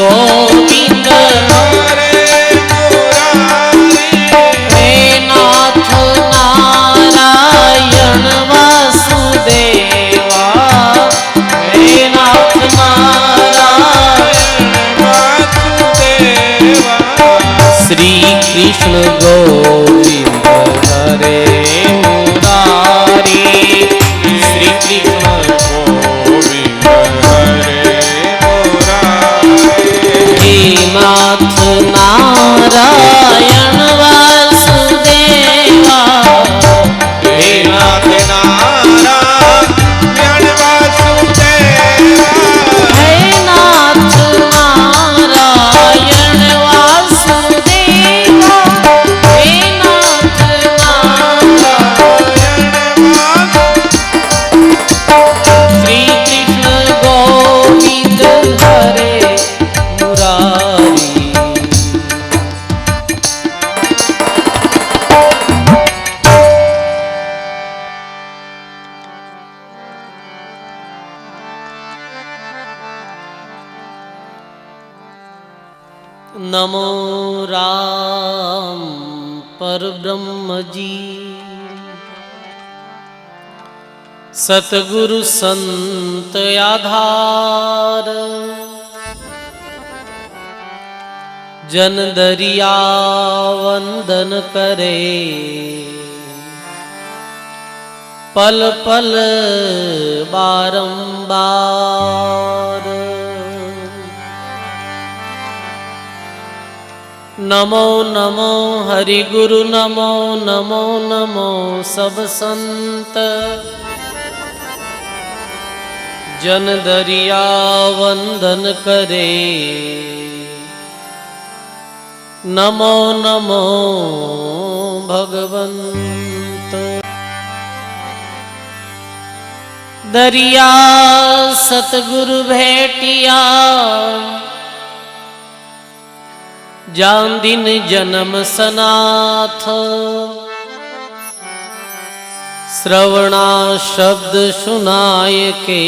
गोविंद हरे हे नाथ नारायण वासुदेवा हे नाथ नारायण वासुदेवा श्री कृष्ण गोविंद हरे मुरारी श्री कृष्ण गोविंद हरे मुरारी हे नाथ नारायण वासुदेवा हे नाथ नारायण वासुदेवा हे नाथ नारायण वासुदेवा हे नाथ नारायण श्री कृष्ण गोविंद हरे मुरारी नमो राम परब्रह्म जी सतगुरु संत आधार जन दरिया वंदन करे पल पल बारंबार नमो नमो हरि गुरु नमो नमो नमो सब संत जन दरिया वंदन करे नमो नमो भगवंत दरिया सतगुरु भेटिया जान दिन जन्म सनाथ श्रवणा शब्द सुनाय के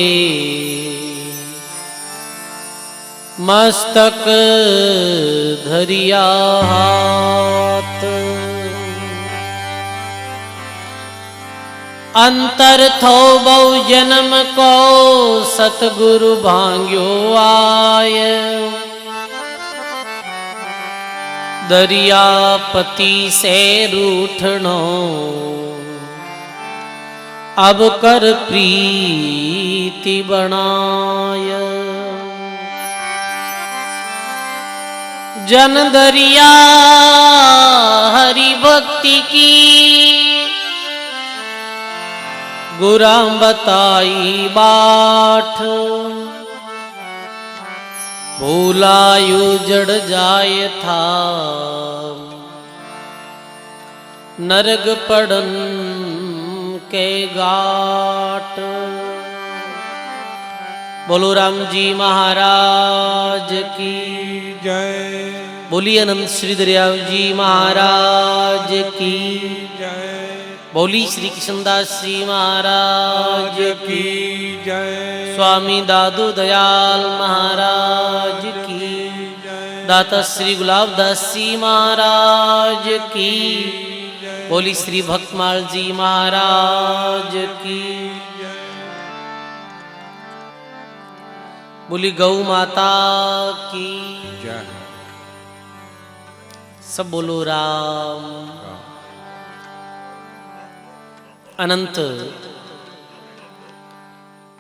मस्तक धरिया हाथ अंतर थो बहु जन्म को सतगुरु भांग्यो आय दरियापति से रूठनो अब कर प्रीति बनाय जन दरिया हरि भक्ति की गुराम बताई बाट भूलायु जड़ जाय था नरग पड़न के घाट बोलो राम जी महाराज की जय बोलिए अनंत श्री दरियाव जी महाराज की जय बोली श्री कृष्णदास जी महाराज की जय स्वामी दादू दयाल महाराज की दाता श्री गुलाबदास जी महाराज की बोली श्री भक्तमाल जी महाराज की बोली गौ माता की जय सब बोलो राम अनंत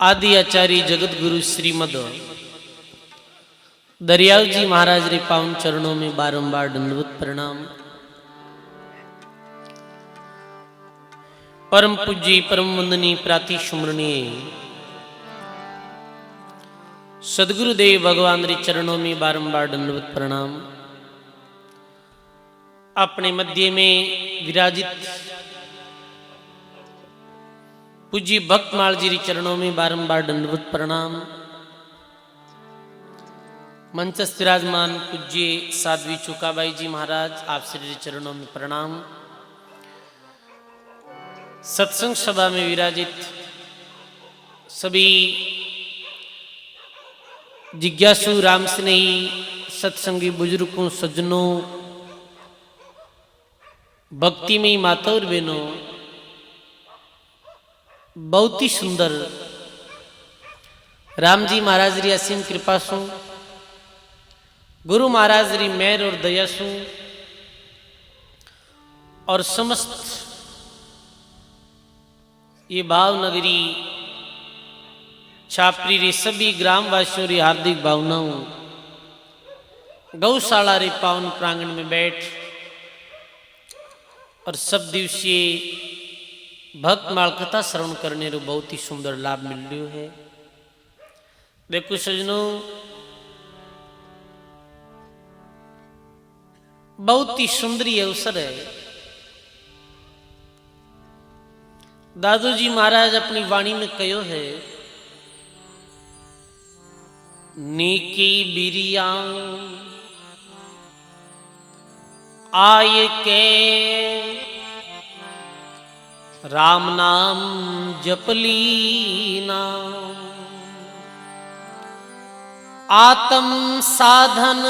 आदि आचार्य जगत गुरु श्रीमद दरियाव जी महाराज रे पावन चरणों में बारंबार दंडवत प्रणाम। परम पूज्य परम वंदनीय प्राति सुमरणीय सदगुरुदेव भगवान रे चरणों में बारंबार दंडवत प्रणाम। अपने मध्य में विराजित पूज्य भक्तमाल जी चरणों में बारंबार दंडवत प्रणाम। मंचस्थ विराजमान पूज्य साध्वी चुकाबाई जी महाराज आप श्री चरणों में प्रणाम। सत्संग सभा में विराजित सभी जिज्ञासु राम स्नेही सत्संगी बुजुर्गों, सज्जनों, भक्तिमयी माता और बहनों, बहुत ही सुंदर राम जी महाराज री असीम कृपा सु, गुरु महाराज री मेहर और दया सु, और समस्त ये भावनगरी छापरी रे सभी ग्रामवासियों री हार्दिक भावनाओं, गौशाला रे पावन प्रांगण में बैठ और सब दिवसीय भक्तमाल कथा श्रवण करने रो बहुत ही सुंदर लाभ मिल रहा है। देखो सजनों, बहुत ही सुंदरी अवसर है। दादू जी महाराज अपनी वाणी में कहो है, नीकी बिरिया आय के राम नाम जपलीना, आत्म साधन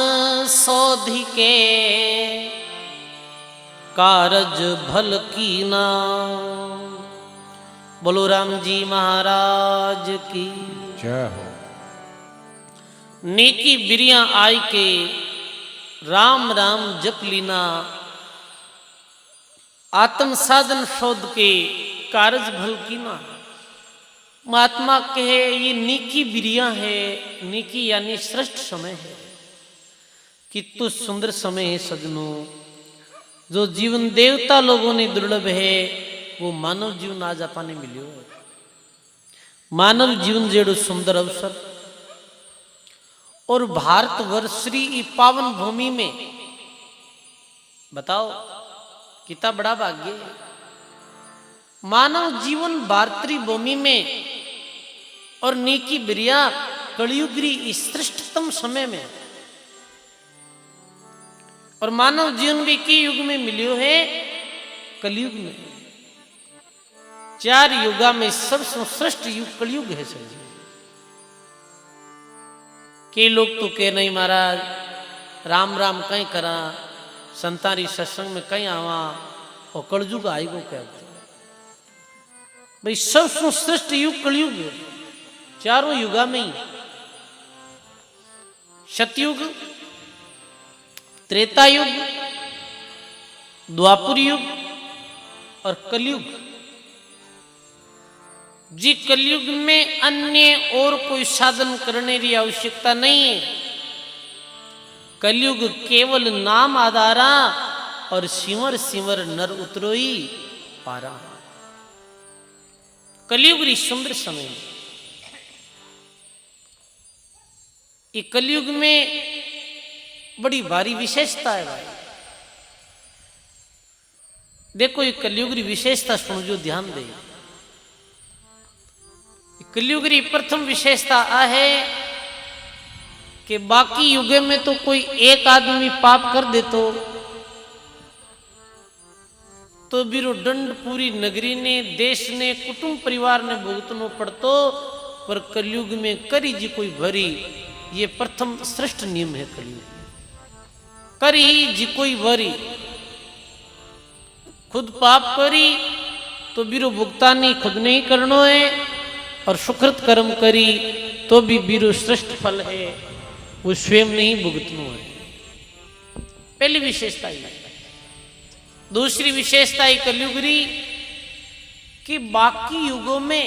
सोधि के कारज भल कीना। बोलो राम जी महाराज की जय हो। नेकी बिरिया आय के राम राम जप लीना, आत्म साधन शोध के कारज भल कीना। महात्मा कहे ये नेकी बिरिया है, नेकी यानी श्रेष्ठ समय है। कितु सुंदर समय है सजनों। जो जीवन देवता लोगों ने दुर्लभ है वो मानव जीवन आज अपने मिलियो है। मानव जीवन जेड़ो सुंदर अवसर, और भारतवर्ष री पावन भूमि में बताओ कितना बड़ा भाग्य है। मानव जीवन भारतीय भूमि में और नेकी बिरिया कलयुग री श्रेष्ठतम समय में, और मानव जीवन भी के युग में मिलियो है, कलयुग में। चार युगा में सबसे श्रेष्ठ युग कलयुग है सर। के लोग तो कह नहीं महाराज राम राम कहीं करा, संतारी सत्संग में कहीं आवा, और कलयुग आएगो कहते भाई। सबसे श्रेष्ठ युग कलयुग है, चारों युगा में ही। सतयुग, त्रेता युग, द्वापर युग और कलयुग। जी कलयुग में अन्य और कोई साधन करने की आवश्यकता नहीं है। कलयुग केवल नाम आधारा और सिमर सिमर नर उतरोई पारा। कलयुग री सुंदर समय। ये कलयुग में बड़ी भारी विशेषता है भाई। देखो ये कलयुग री विशेषता सुनो जो ध्यान दे। कलयुग री प्रथम विशेषता आ है कि बाकी युगे में तो कोई एक आदमी पाप कर दे तो बीरो दंड पूरी नगरी ने, देश ने, कुटुंब परिवार ने भुगतनो पड़तो। पर कलयुग में करी जी कोई भरी, ये प्रथम श्रेष्ठ नियम है कलयुग। करी जी कोई भरी, खुद पाप करी तो बीरो भुगतानी खुद नहीं करनो है, और सुकृत कर्म करी तो भी बीरो श्रेष्ठ फल है, वो स्वयं नहीं भुगतनो है। पहली विशेषता है। दूसरी विशेषता है कलयुग री कि बाकी युगों में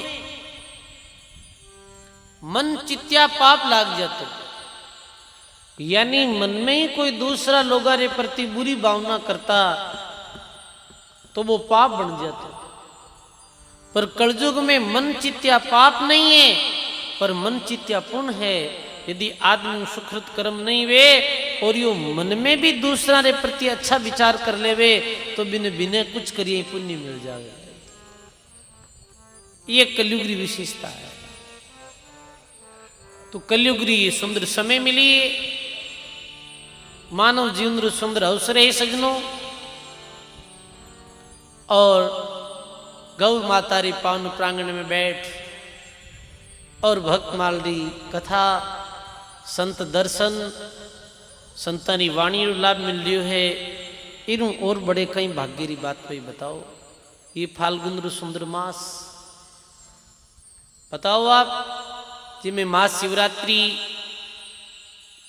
मन चित्या पाप लाग जाते, यानी मन में ही कोई दूसरा लोगा रे प्रति बुरी भावना करता तो वो पाप बन जाता। पर कलयुग में मन चित्या पाप नहीं है, पर मन चित्या पुण्य है। यदि आदमी सुकृत कर्म नहीं वे और यो मन में भी दूसरा रे प्रति अच्छा विचार कर लेवे तो बिना बिना कुछ करिए पुण्य मिल जाएगा। ये कलयुग री विशेषता है। तो कलयुग री सुंदर समय मिली, मानव जीवन रो सुंदर अवसर है सजनों। और गौ माता री पावन प्रांगण में बैठ और भक्तमाल री कथा, संत दर्शन संतां री वाणी रो लाभ मिल रह्यो है। इनू और बड़े कई भाग्य री बात भाई बताओ। ये फाल्गुन रो सुंदर मास बताओ आप, जिसमें महाशिवरात्रि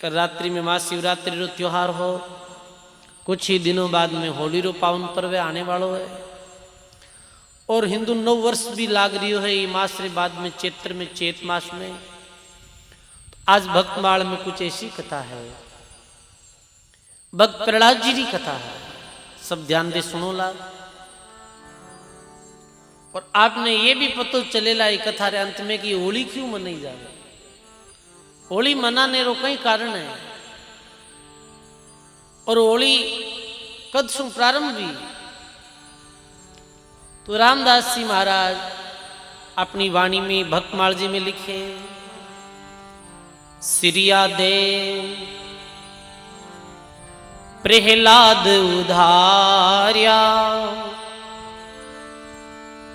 कल रात्रि में महाशिवरात्रि रो त्योहार हो, कुछ ही दिनों बाद में होली रो पावन पर्व आने वालों है, और हिंदू नव वर्ष भी लाग रही है ये मास रे बाद में चैत्र में चैत मास में। तो आज भक्तमाल में कुछ ऐसी कथा है, भक्त प्रहलाद जी की कथा है, सब ध्यान दे सुनो ला। और आपने ये भी पता चलेला ये कथा रे अंत में कि होली क्यों मनाई जाए। होली मनाने रो कई कारण है, और होली कद सु प्रारंभ हुई। तो रामदास जी महाराज अपनी वाणी में भक्तमाल जी में लिखे, सिरिया दे प्रहलाद उधार्या,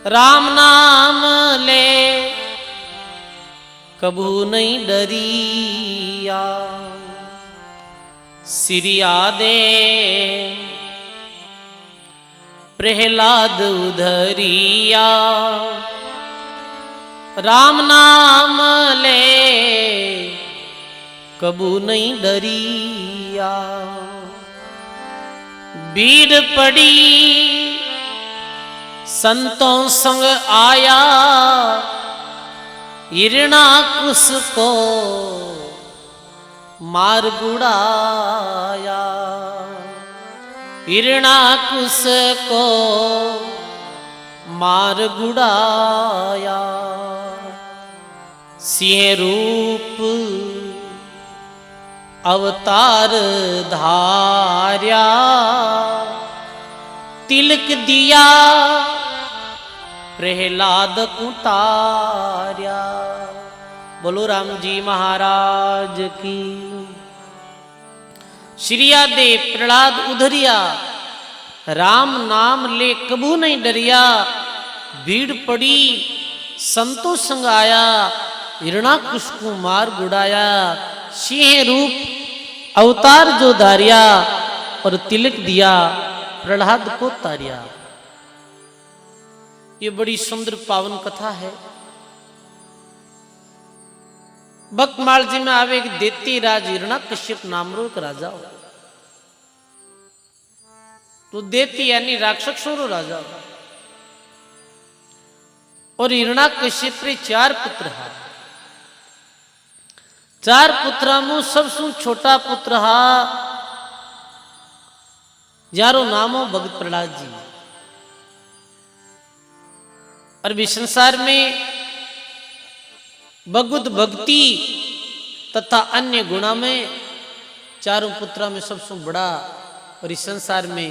राम नाम ले कबू नहीं डरिया। सिरिया दे प्रहलाद उधरिया, राम नाम ले कबू नहीं डरिया। भीड़ पड़ी संतों संग आया, हिरणाकुश को मार गुड़ाया। हिरणाकुश को मार गुड़ाया। सिंह रूप अवतार धार्या, तिलक दिया प्रहलाद उतार्या। बोलो राम जी महाराज की। श्रिया दे प्रहलाद उधरिया, राम नाम ले कबू नहीं डरिया। भीड़ पड़ी संतों संग आया, हिरणाकुश को मार गुड़ाया। सिंह रूप अवतार जो धारिया, और तिलक दिया प्रहलाद को तारिया। ये बड़ी सुंदर पावन कथा है। भक्तमाल जी में आवे एक देती राज हिरणाकश्यप नाम रो एक राजा हो। तो देती यानी राक्षसों रो राजा हो। और हिरणाकश्यप रे 4 पुत्र हा। 4 पुत्रा मु सबसु छोटा पुत्र हा, जारो नामो भगत प्रहलाद जी। और भी संसार में भगवत भक्ति तथा अन्य गुणा में चारों पुत्रा में सबसे बड़ा और इस संसार में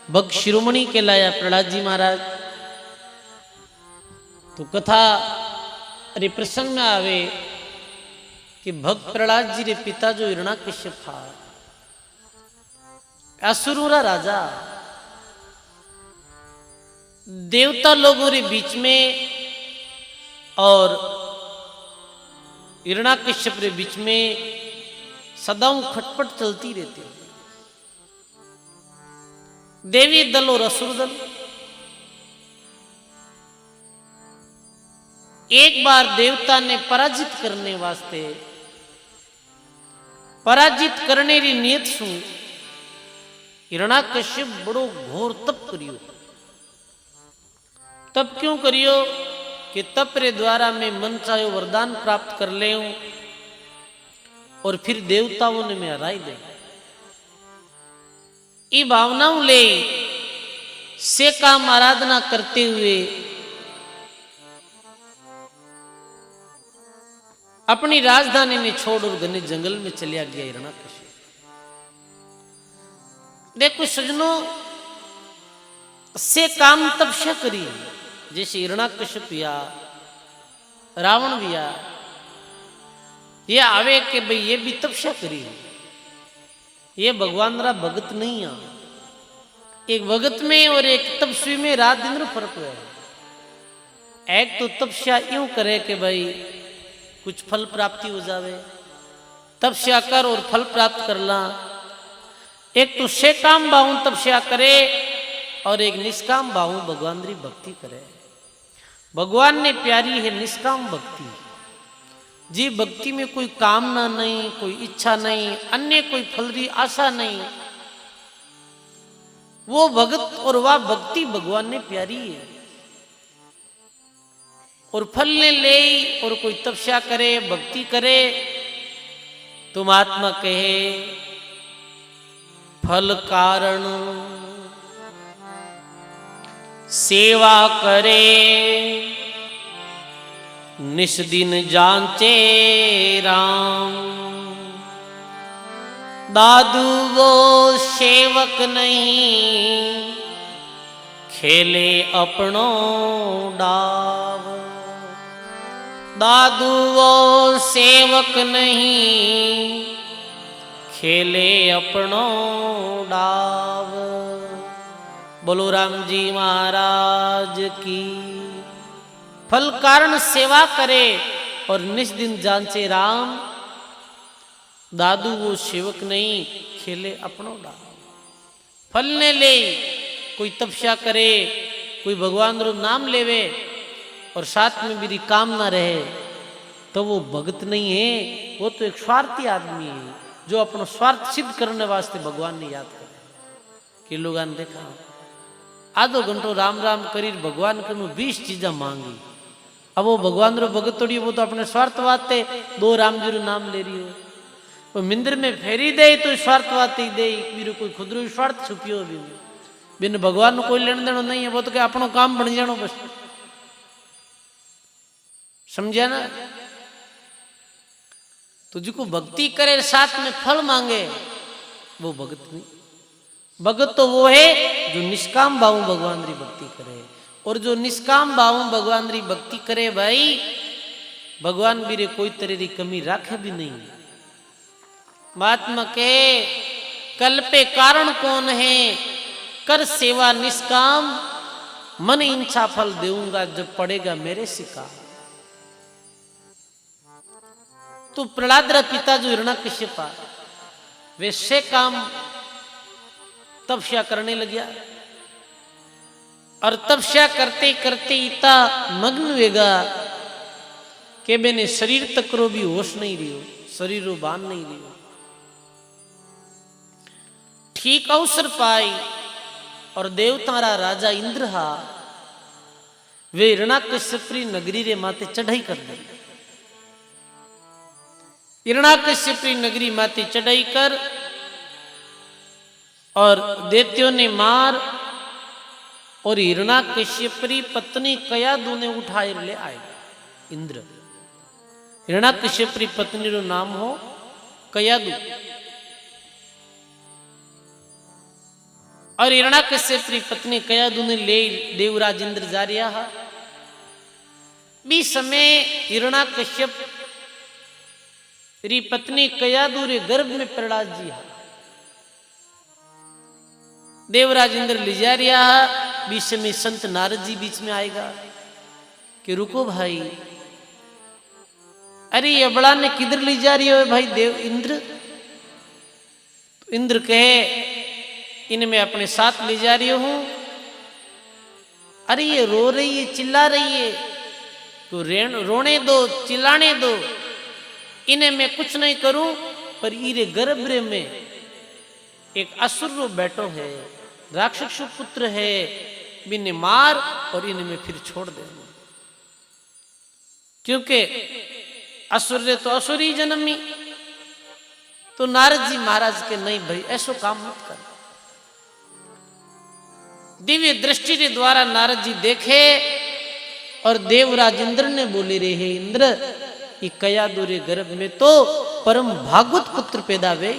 भक्त शिरोमणि कहलाया प्रहलाद जी महाराज। तो कथा अरे प्रसंग में आवे कि भक्त प्रहलाद जी रे पिता जो हिरणाकश्यप था, असुरों राजा, देवता लोगों के बीच में और हिरणाकश्यप के बीच में सदाओं खटपट चलती रहती। देवी दल और असुर दल। एक बार देवता ने पराजित करने वास्ते, पराजित करने की नियत सु हिरणाकश्यप बड़ो घोर तप करियो। तप क्यों करियो कि तप रे द्वारा मैं मन चाहे वरदान प्राप्त कर ले और फिर देवताओं ने मैं हराई दे। ये भावनाओं ले से काम आराधना करते हुए अपनी राजधानी ने छोड़ और घने जंगल में चलिया गया हिरणाकश्यप। देखो सजनों, से काम तपस्या करी जैसे हिरणाकश्यप या रावण भी या ये आवे के भाई ये भी तपस्या करी। ये भगवान रा भगत नहीं है। एक भगत में और एक तपस्वी में रात दिन फर्क है। एक तो तपस्या यूं करे कि भाई कुछ फल प्राप्ति हो जावे, तपस्या कर और फल प्राप्त कर ला। एक तो शेकाम भाव तपस्या करे और एक निष्काम भाव भगवान री भक्ति करे। भगवान ने प्यारी है निष्काम भक्ति, जी भक्ति में कोई कामना नहीं, कोई इच्छा नहीं, अन्य कोई फल री आशा नहीं, वो भगत और वह भक्ति भगवान ने प्यारी है। और फल ने ले और कोई तपस्या करे भक्ति करे तो महात्मा कहे फल कारण सेवा करे निस दिन जांचे राम। दादू वो सेवक नहीं खेले अपनो डाव। दादू वो सेवक नहीं खेले अपनो डाव। बोलो राम जी महाराज की। फल कारण सेवा करे और निस दिन जांचे राम। दादू वो सेवक नहीं खेले अपनो डाव। फल ने ले कोई तपस्या करे, कोई भगवान रो नाम लेवे और साथ में मेरी कामना रहे तो वो भगत नहीं है, वो तो एक स्वार्थी आदमी है जो अपना स्वार्थ सिद्ध करने वास्ते भगवान ने याद करे। कि लोगों ने देखा आधो घंटो राम राम करी भगवान के 20 चीजा मांगी। अब वो भगवान रो भगत तोड़ी, वो तो अपने स्वार्थ वास्ते 2 राम जी रो नाम ले रही हो। वो मिंदर में फेरी दे तो स्वार्थ वास्ते दे, मेरे कोई खुद रो स्वार्थ छुपियो भी नहीं। बिन भगवान को कोई लेन देनो नहीं है, वो तो क्या अपनो काम बन जानो बस। समझा ना? तुझको भक्ति करे साथ में फल मांगे वो भगत नहीं। भगत तो वो है जो निष्काम भाव भगवान री भक्ति करे। और जो निष्काम भाव भगवान री भक्ति करे भाई, भगवान भी कोई तरह की कमी राखे भी नहीं। महात्मा के कल पे कारण कौन है, कर सेवा निष्काम, मन इच्छा फल देऊंगा जब पड़ेगा मेरे सिका। तो प्रहलाद रा पिता जो हिरण्यकश्यप वैसे काम तपस्या करने लग गया और तपस्या करते करते इतना मग्न हुएगा कि मैंने शरीर तक रो भी होश नहीं लियो, शरीर रो बान नहीं लियो। ठीक अवसर पाई और देवतारा राजा इंद्र हा वे हिरण्यकश्यप नगरी रे माते चढ़ाई कर दी। हिरण्यकश्यप नगरी माते चढ़ाई कर और दैत्यों ने मार और हिरण्यकश्यप पत्नी कयादू ने उठाए ले आए इंद्र। हिरण्यकश्यप पत्नी रो नाम हो कयादू। और हिरण्यकश्यप पत्नी कयादू ने ले देवराज इंद्र जा रहा। भी समय हिरण्यकश्यप री पत्नी कयादू रे गर्भ में प्रहलाद जी हा। देवराज इंद्र ले जा रहा। बीच में संत नारद जी बीच में आएगा कि रुको भाई, अरे ये बड़ा ने किधर ले जा रही हो भाई देव इंद्र। तो इंद्र कहे इन्हें मैं अपने साथ ले जा रही हूं। अरे ये रो रही है, चिल्ला रही है, तो रोने दो, चिल्लाने दो, इन्हें मैं कुछ नहीं करूं। पर इरे गर्भ में एक असुर बैठो है, राक्षस पुत्र है, बिन्ने मार और इन्हें मैं फिर छोड़ दे। क्योंकि असुर रे तो असुर ही जन्मी। तो नारद जी महाराज के नहीं भाई ऐसो काम मत कर। दिव्य दृष्टि के द्वारा नारद जी देखे और देवराज इंद्र ने बोले रे हे इंद्र, ये कयादू रे गर्भ में तो परम भागवत पुत्र पैदा वे,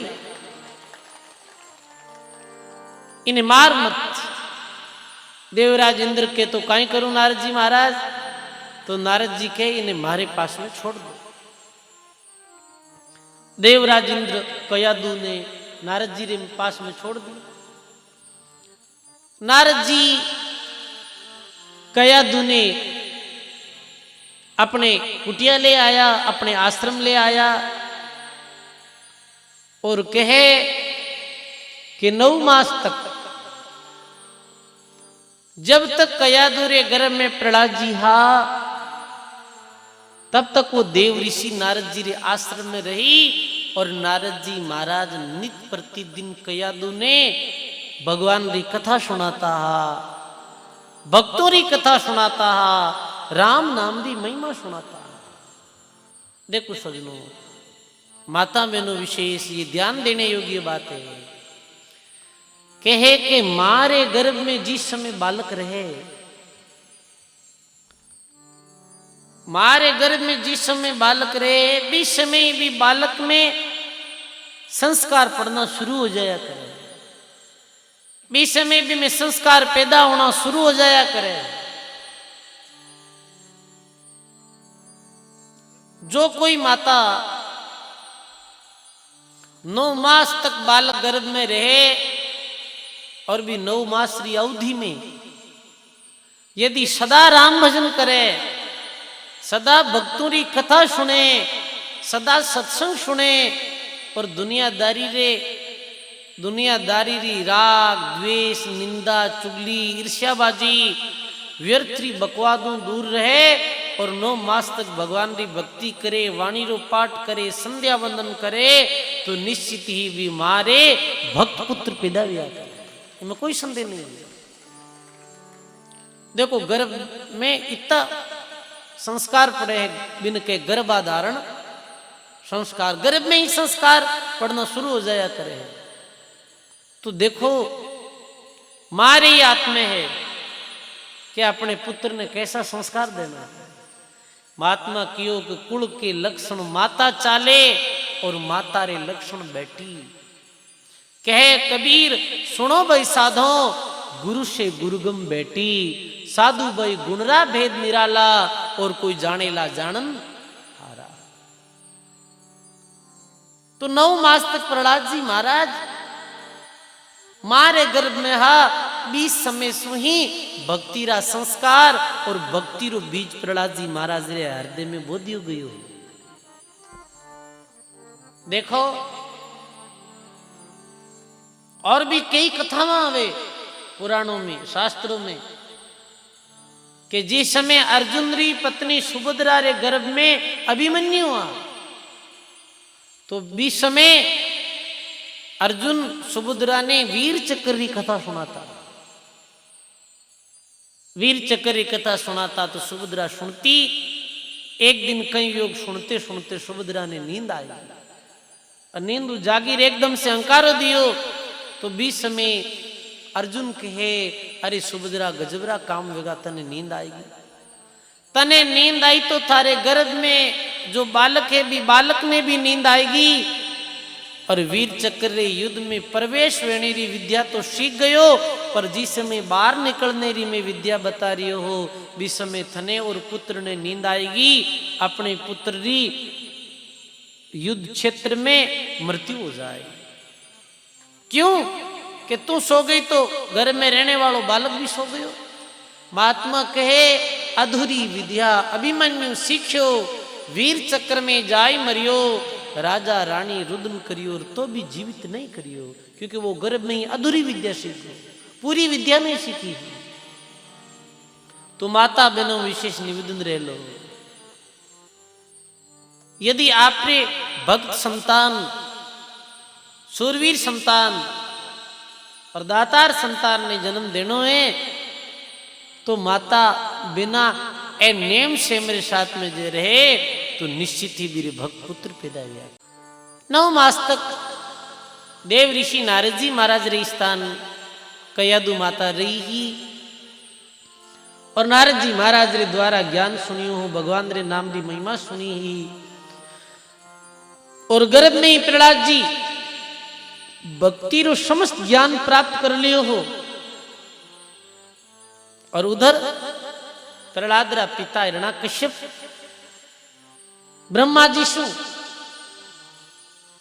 इन्हें मार मत। देवराज इंद्र के तो काई करूं नारद जी महाराज। तो नारद जी के इन्हें मारे पास में छोड़ दो। देवराज इंद्र कयादू ने नारद जी रे पास में छोड़ दिया। नारद जी कयादू ने अपने कुटिया ले आया, अपने आश्रम ले आया और कहे कि 9 मास तक जब तक कयादू रे गर्भ में प्रहलाद जी हा तब तक वो देव ऋषि नारद जी रे आश्रम में रही। और नारद जी महाराज नित्य प्रतिदिन कयादू ने भगवान री कथा सुनाता हा, भक्तों री कथा सुनाता हा, राम नाम री महिमा सुनाता हा। देखो सजनों, माता बहनों विशेष ये ध्यान देने योग्य बात है। कहे कि मारे गर्भ में जिस समय बालक रहे, मारे गर्भ में जिस समय बालक रहे, बीस समय भी बालक में संस्कार पड़ना शुरू हो जाया करे, बीस समय भी में संस्कार पैदा होना शुरू हो जाया करे। जो कोई माता 9 मास तक बालक गर्भ में रहे और भी 9 मास की अवधि में यदि सदा राम भजन करे, सदा भक्तों की कथा सुने, सदा सत्संग सुने और दुनियादारी री राग द्वेष निंदा चुगली ईर्ष्याबाजी व्यर्थी बकवादों दूर रहे और 9 मास तक भगवान की भक्ति करे, वाणी रो पाठ करे, संध्या वंदन करे तो निश्चित ही भी मारे भक्त पुत्र पैदा भी आता है, इसमें कोई संदेह नहीं है। देखो गर्भ में इतना संस्कार पड़े हैं, बिन के गर्भाधारण संस्कार, गर्भ में ही संस्कार पढ़ना शुरू हो जाया करे। तो देखो मारे ही आत्मा है कि अपने पुत्र ने कैसा संस्कार देना है। महात्मा कियो कि कुल के लक्षण माता चाले और माता रे लक्षण बैठी। कहे कबीर सुनो भाई साधो, गुरु से गुरुगम बैठी, साधु भाई गुणरा भेद निराला और कोई जानेला जानन हारा। तो 9 मास तक प्रहलाद जी महाराज मारे गर्भ में हा 20 समय सु ही भक्ति रा संस्कार और भक्ति रो बीज प्रहलाद जी महाराज रे हृदय में बोधियो गयो। देखो और भी कई कथावां आवे पुराणों में शास्त्रों में कि जिस समय अर्जुन री पत्नी सुभद्रा रे गर्भ में अभिमन्यु हुआ तो 20 समय अर्जुन सुभद्रा ने वीर चक्र री कथा सुनाता, वीर चक्र री कथा सुनाता तो सुभद्रा सुनती। एक दिन कई योग सुनते सुनते सुभद्रा ने नींद आई और नींद जागीर एकदम से अंकारो दियो तो 20 समय अर्जुन कहे अरे सुभद्रा गजबरा काम वेगा तने नींद आएगी, तने नींद आई तो थारे गर्भ में जो बालक है भी बालक में भी नींद आएगी। और वीर चक्र रे युद्ध में प्रवेश वेणी री विद्या तो सीख गयो, पर जिस समय बाहर निकलने री में विद्या बता रही हो जिस समय थने और पुत्र ने नींद आएगी, अपने पुत्र री युद्ध क्षेत्र में मृत्यु हो जाए। क्यों कि तू सो गई तो घर में रहने वालों बालक भी सो गयो। महात्मा कहे अधूरी विद्या अभिमन्यु सीख्यो, वीर चक्र में जाय मरियो, राजा रानी रुदन करियो तो भी जीवित नहीं करियो, क्योंकि वो गर्भ में ही अधूरी विद्या सीखो, पूरी विद्या नहीं सीखी। तो माता बहनों विशेष निवेदन रह लो, यदि आपने भक्त संतान सूरवीर संतान और दातार संतान ने जन्म देनो है तो माता बिना ए नेम से मेरे साथ में जे रहे तो निश्चित ही मेरे भक्त पुत्र पैदा हुआ। 9 मास तक देव ऋषि नारद जी महाराज रे स्थान कयादू माता रही ही और नारद जी महाराज रे द्वारा ज्ञान सुनियो हो, भगवान रे नाम री महिमा सुनी ही और गर्भ में ही प्रहलाद जी भक्ति रो समस्त ज्ञान प्राप्त कर लियो हो। और उधर प्रहलाद रा पिता हिरण्याकश्यप ब्रह्मा जी शु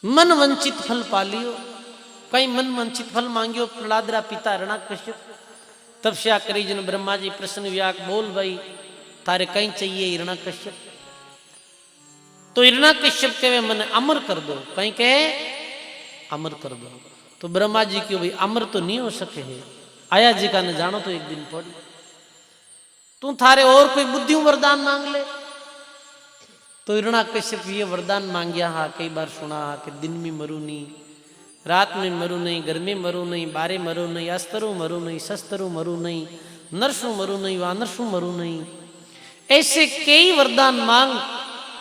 मन वंचित फल पालियो, कई मन वंचित फल मांगियो प्रहलाद रा पिता हिरण्याकश्यप। तपस्या करी जन ब्रह्मा जी प्रसन्न व्याक बोल भाई थारे कहीं चाहिए हिरण्याकश्यप। तो हिरण्याकश्यप कहे मन अमर कर दो, कहीं कहे अमर कर दो। तो ब्रह्मा जी की भाई अमर तो नहीं हो सके है, आया जी का न जानो तो एक दिन पड़ी, तू थारे और कोई बुद्धि वरदान मांग ले। तो हिरण्याकश्यप ये वरदान मांगिया हा, कई बार सुना हा कि दिन में मरू नहीं, रात में मरू नहीं, घर में मरू नहीं, बारे मरू नहीं, अस्तरु मरू नहीं, शस्त्रु मरू नहीं, नरसु मरू नहीं, वानरसु मरू नहीं। ऐसे कई वरदान मांग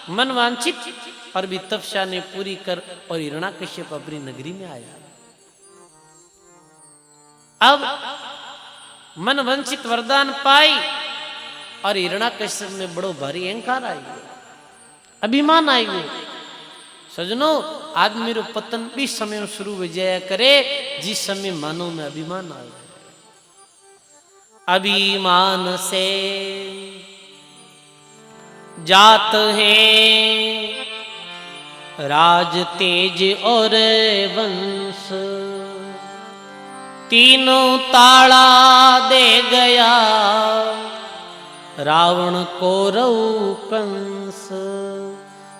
मन वांछित, और भी तपस्या ने पूरी कर और हिरण्याकश्यप अपनी नगरी में आया। अब मन वांछित वरदान पाई और हिरण्याकश्यप में बड़ो भारी अहंकार आई, अभिमान आई गयो। सजनो, आदमी रो पतन भी समय में शुरू हो जाया करे जिस समय मानव में अभिमान आए। अभिमान से जात है राज तेज और वंश, तीनों ताला दे गया रावण को कंस।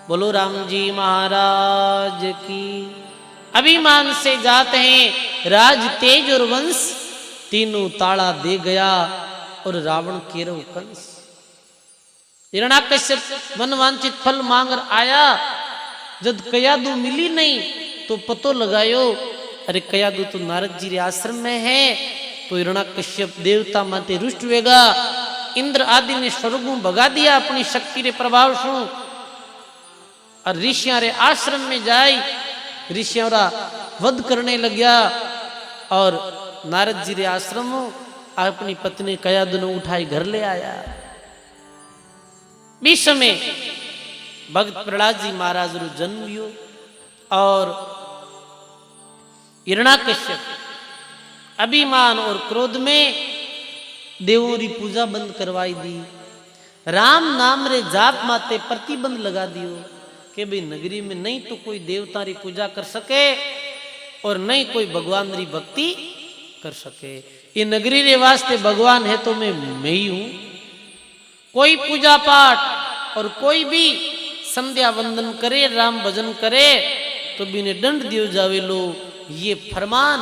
बोलो राम जी महाराज की। अभिमान से जाते हैं राज तेज और वंश, तीनों ताला दे गया और रावण केरव कंस। हिरण्याकश्यप मनवांछित फल मांगर आया, जब कयादू मिली नहीं तो पतो लगायो, अरे कयादू तो नारद जी रे आश्रम में है। तो हिरण्याकश्यप देवता माते रुष्ट वेगा, इंद्र आदि ने स्वर्ग में भगा दिया अपनी शक्ति रे प्रभाव से, और ऋषियों रे आश्रम में जाई ऋषियों रा वध करने लग गया। और नारद जी रे आश्रम में अपनी पत्नी कयादू ने उठाई घर ले आया। बीच में भक्त प्रहलाद जी महाराज रो जन्म हुयो और हिरण्याकश्यप अभिमान और क्रोध में देवों री पूजा बंद करवाई दी। राम नाम रे जाप माते प्रतिबंध लगा दियो कि भाई नगरी में नहीं तो कोई देवता री पूजा कर सके और नहीं कोई भगवान री भक्ति कर सके। ये नगरी रे वास्ते भगवान है तो मैं ही हूं। कोई पूजा पाठ और कोई भी संध्या वंदन करे, राम भजन करे तो बिने दंड दियो जावेलो, ये फरमान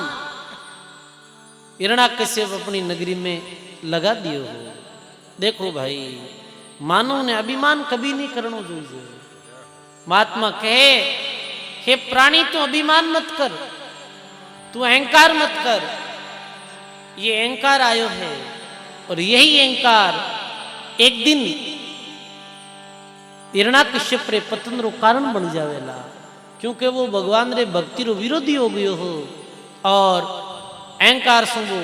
हिरण्याकश्यप अपनी नगरी में लगा दियो हो। देखो भाई, मानव ने अभिमान कभी नहीं करना चाहिए। महात्मा कहे, हे प्राणी तू अभिमान मत कर, तू अहंकार मत कर। ये अहंकार आयो है और यही अहंकार एक दिन हिरण्याकश्यप रे पतन रो कारण बन जावेला, क्योंकि वो भगवान रे भक्ति रो विरोधी हो गयो हो और अहंकार से वो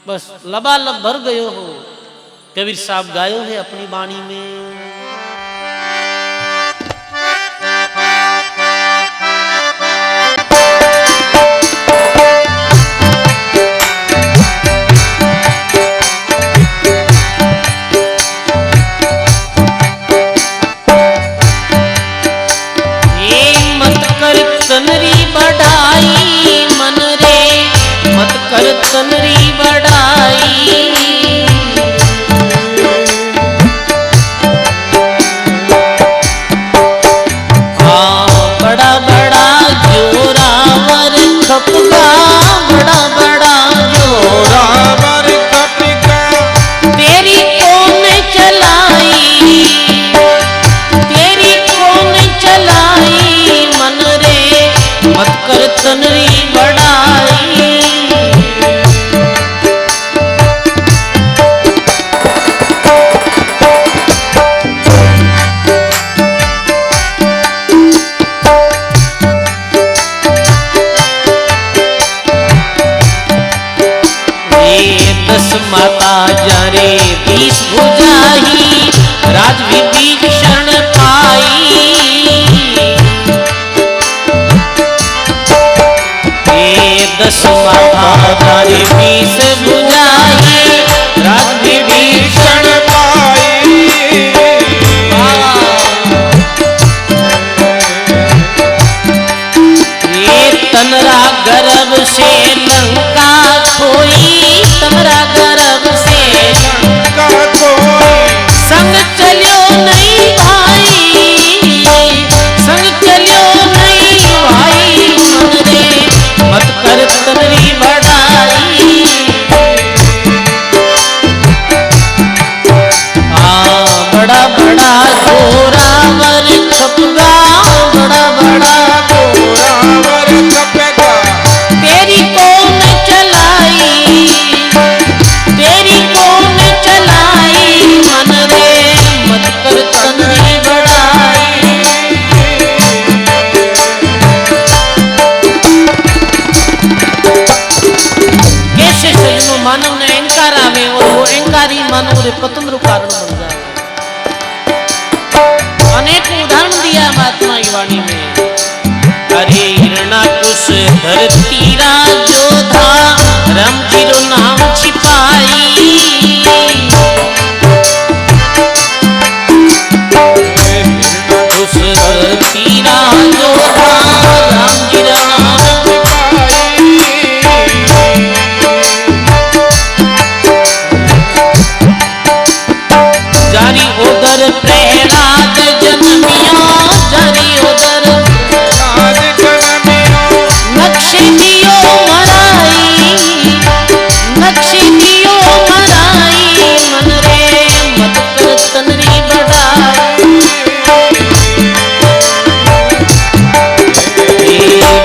बस लबालब भर गयो हो। कबीर साहब गायो है अपनी वाणी में, तनरी बढ़ाई मन रे मत कर तनरी बढ़ाई। हाँ बड़ा बड़ा जोरावर खपगा, बड़ा बड़ा जोरावर खपगा, तेरी कौन चलाई, तेरी कौन चलाई मन रे मत कर तनरी बढ़ाई। ये 10 माता जारे 20 भुजाही, राज विभीषण पाई। 10 माता जारे 20 भुजाही, राज विभीषण पाई। ये तनरा गर्भ से लंका खोई, तमरा गर्भ से लंका खोई। संग चलियो नहीं भाई, संग चलियो नहीं भाई मन अहंकार आवे और वो अहंकारी मानो रे पतन रो कारण बन जाए। अनेक उदाहरण दिया महात्मा की वाणी में। अरे हिरणाकुश धरती राजोधा राम जी रो नाम छिपाई। कुश धरती राजोधा राम जी रो नाम जारी उधर प्रहलाद जन्मिया जारी उधर प्रहलाद जन्मिया नक्शे दियो मराई नक्शे दियो मराई मन रे मत कर तनरी बढ़ाई।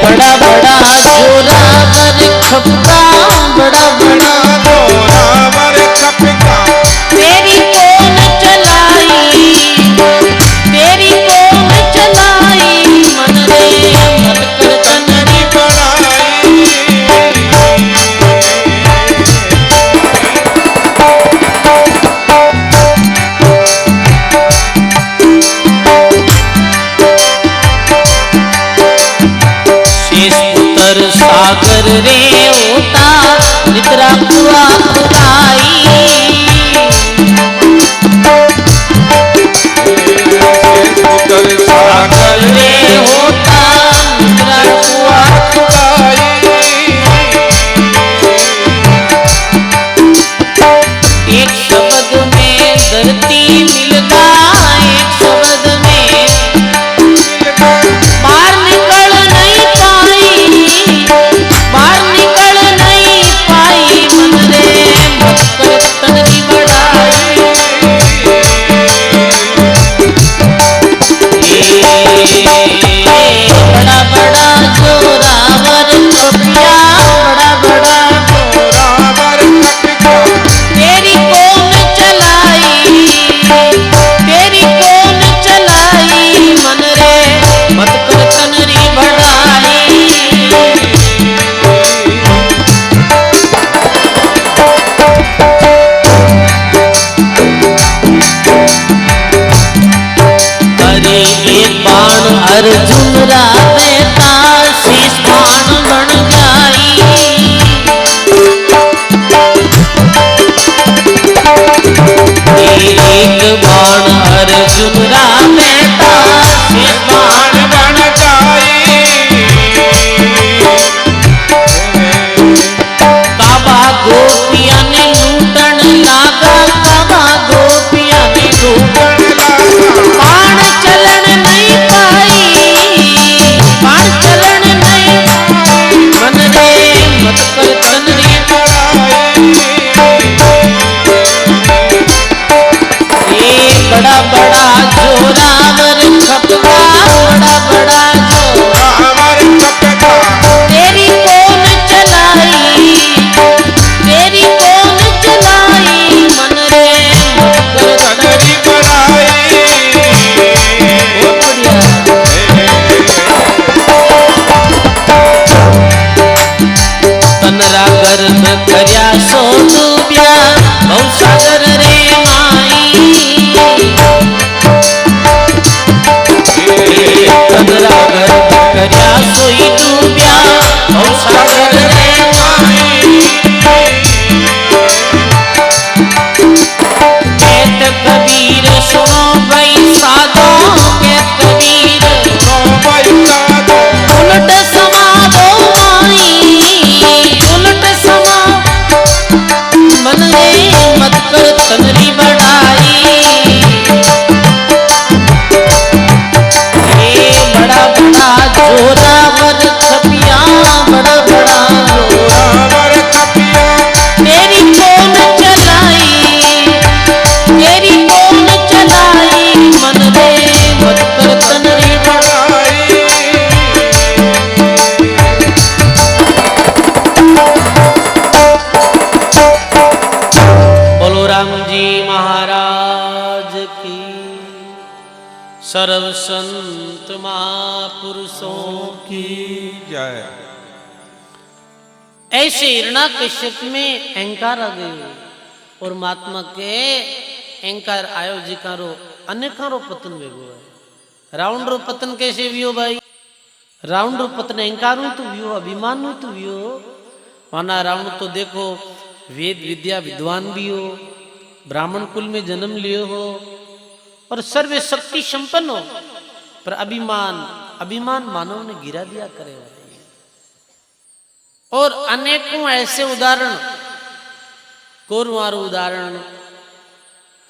बड़ा बड़ा जोरावर खपका बड़ा बड़ा जोरावर खपका तेरी कौन चलाई तेरी कौन चलाई मन रे मत कर तनरी बढ़ाई। शेष पुत्र सागर रे होता निद्रा कुआ खुदाई। पुत्र सागर रे होता निद्रा कुआ खुदाई। एक शब्द में धरती मिल गया एक शब्द में बाहर निकल नहीं पाई बाहर निकल नहीं पाई मन रे मत कर तनरी बढ़ाई। बड़ा बड़ा जोरावर खपिया बड़ा बड़ा जोरावर खपका तेरी कौन चलाई तेरी कौन चलाई मन रे मत कर तनरी बढ़ाई। अरे एक बाण अर्जुन रावेता शीश बाण बन जाई। एक बाण अर्जुन रावेता शीश बाण बन जाई। काबा गोपिया ने लूटन लागा काबा गोपिया ने लूटन बाण चलन नहीं पाई बाण चलन नहीं मन रे मत कर तनरी बड़ा बड़ा जोरावर खपका बड़ा बड़ा जोरावर खपका तेरी कौन चलाई तेरी कौन चलाई मन रे मत कर तनरी बढ़ाई। बहुत बढ़िया। तनरा गर्भ कर्या सो डूब्या भवसागर रे माई। तनरा गर्भ कर्या सोई डूब्या भवसागर रे माई। कहत कबीर सुनो भाई साधो कहत कबीर उलट समा दो माई उलट समा मन रे मत कर तनरी बढ़ाई। बड़ा बड़ा जोरावर खपिया बड़ा बड़ा जोरावर खपिया तेरी कौन चलाई तेरी कौन चलाई मन रे मत कर तनरी बढ़ाई। बोलो राम जी महाराज की। सर्व संत महापुरुषों की जय। ऐसे हिरणाकश्यप में अहंकार आ गयो और महात्मा के अहंकार आयो जिकारो अनेकारो पतन वेगो है। रावण रो पतन कैसे वियो भाई? रावण रो पतन अहंकार तो वियो, अभिमान तो वियो। माना रावण तो देखो वेद विद्या विद्वान भी हो, ब्राह्मण कुल में जन्म लियो हो और सर्व शक्ति संपन्न हो, पर अभिमान मानव ने गिरा दिया करे। और अनेकों ऐसे उदाहरण, कौरवारो उदाहरण,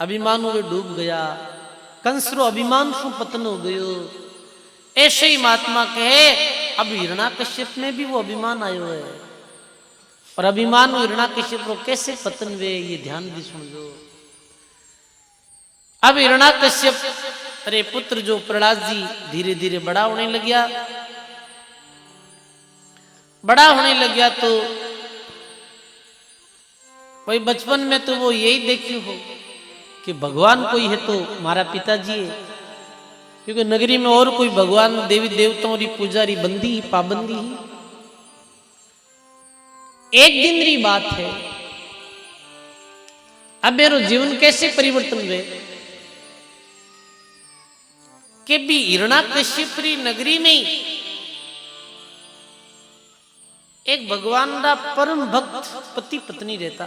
अभिमान में डूब गया, कंसरो अभिमान से पतन हो गयो। ऐसे ही महात्मा कहे अब हिरणाकश्यप में भी वो अभिमान आयो है और अभिमान हिरणाकश्यप को कैसे पतन वे ये ध्यान भी समझो। अब हिरणाकश्यप अरे पुत्र जो प्रहलाद जी धीरे धीरे बड़ा होने लग गया, बड़ा होने लग गया तो वही बचपन में तो वो यही देखी हो कि भगवान कोई है तो हमारा पिताजी है, क्योंकि नगरी में और कोई भगवान देवी देवताओं की पुजारी बंदी पाबंदी ही। एक दिन री बात है, अब मेरा जीवन कैसे परिवर्तन हुए कि भी हिरणाकश्यप री नगरी में एक भगवान का परम भक्त पति पत्नी रहता।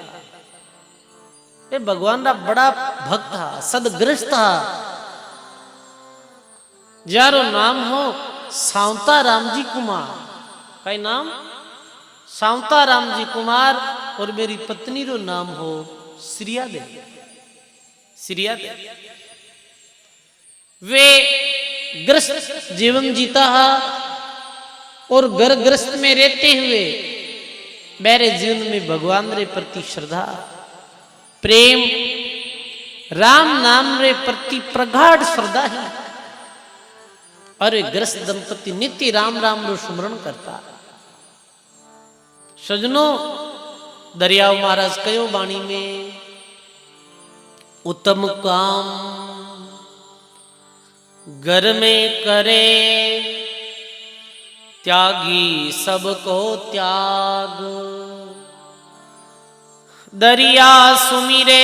ये भगवान का बड़ा भक्त था, सदग्रस्त था, जारो नाम हो सावता राम जी कुमार। कई नाम सावता राम जी कुमार और मेरी पत्नी रो नाम हो श्रिया देवी। श्रिया देवी वे ग्रस्त जीवन जीता है और घर ग्रस्त में रहते हुए मेरे जीवन में भगवान रे प्रति श्रद्धा प्रेम राम नाम रे प्रति प्रगाढ़ श्रद्धा है। अरे ग्रस्त दंपति नित्य राम राम रो स्मरण करता। सजनो दरियाव महाराज कयो बाणी में उत्तम काम घर में करे त्यागी सबको त्याग। दरिया सुमिरे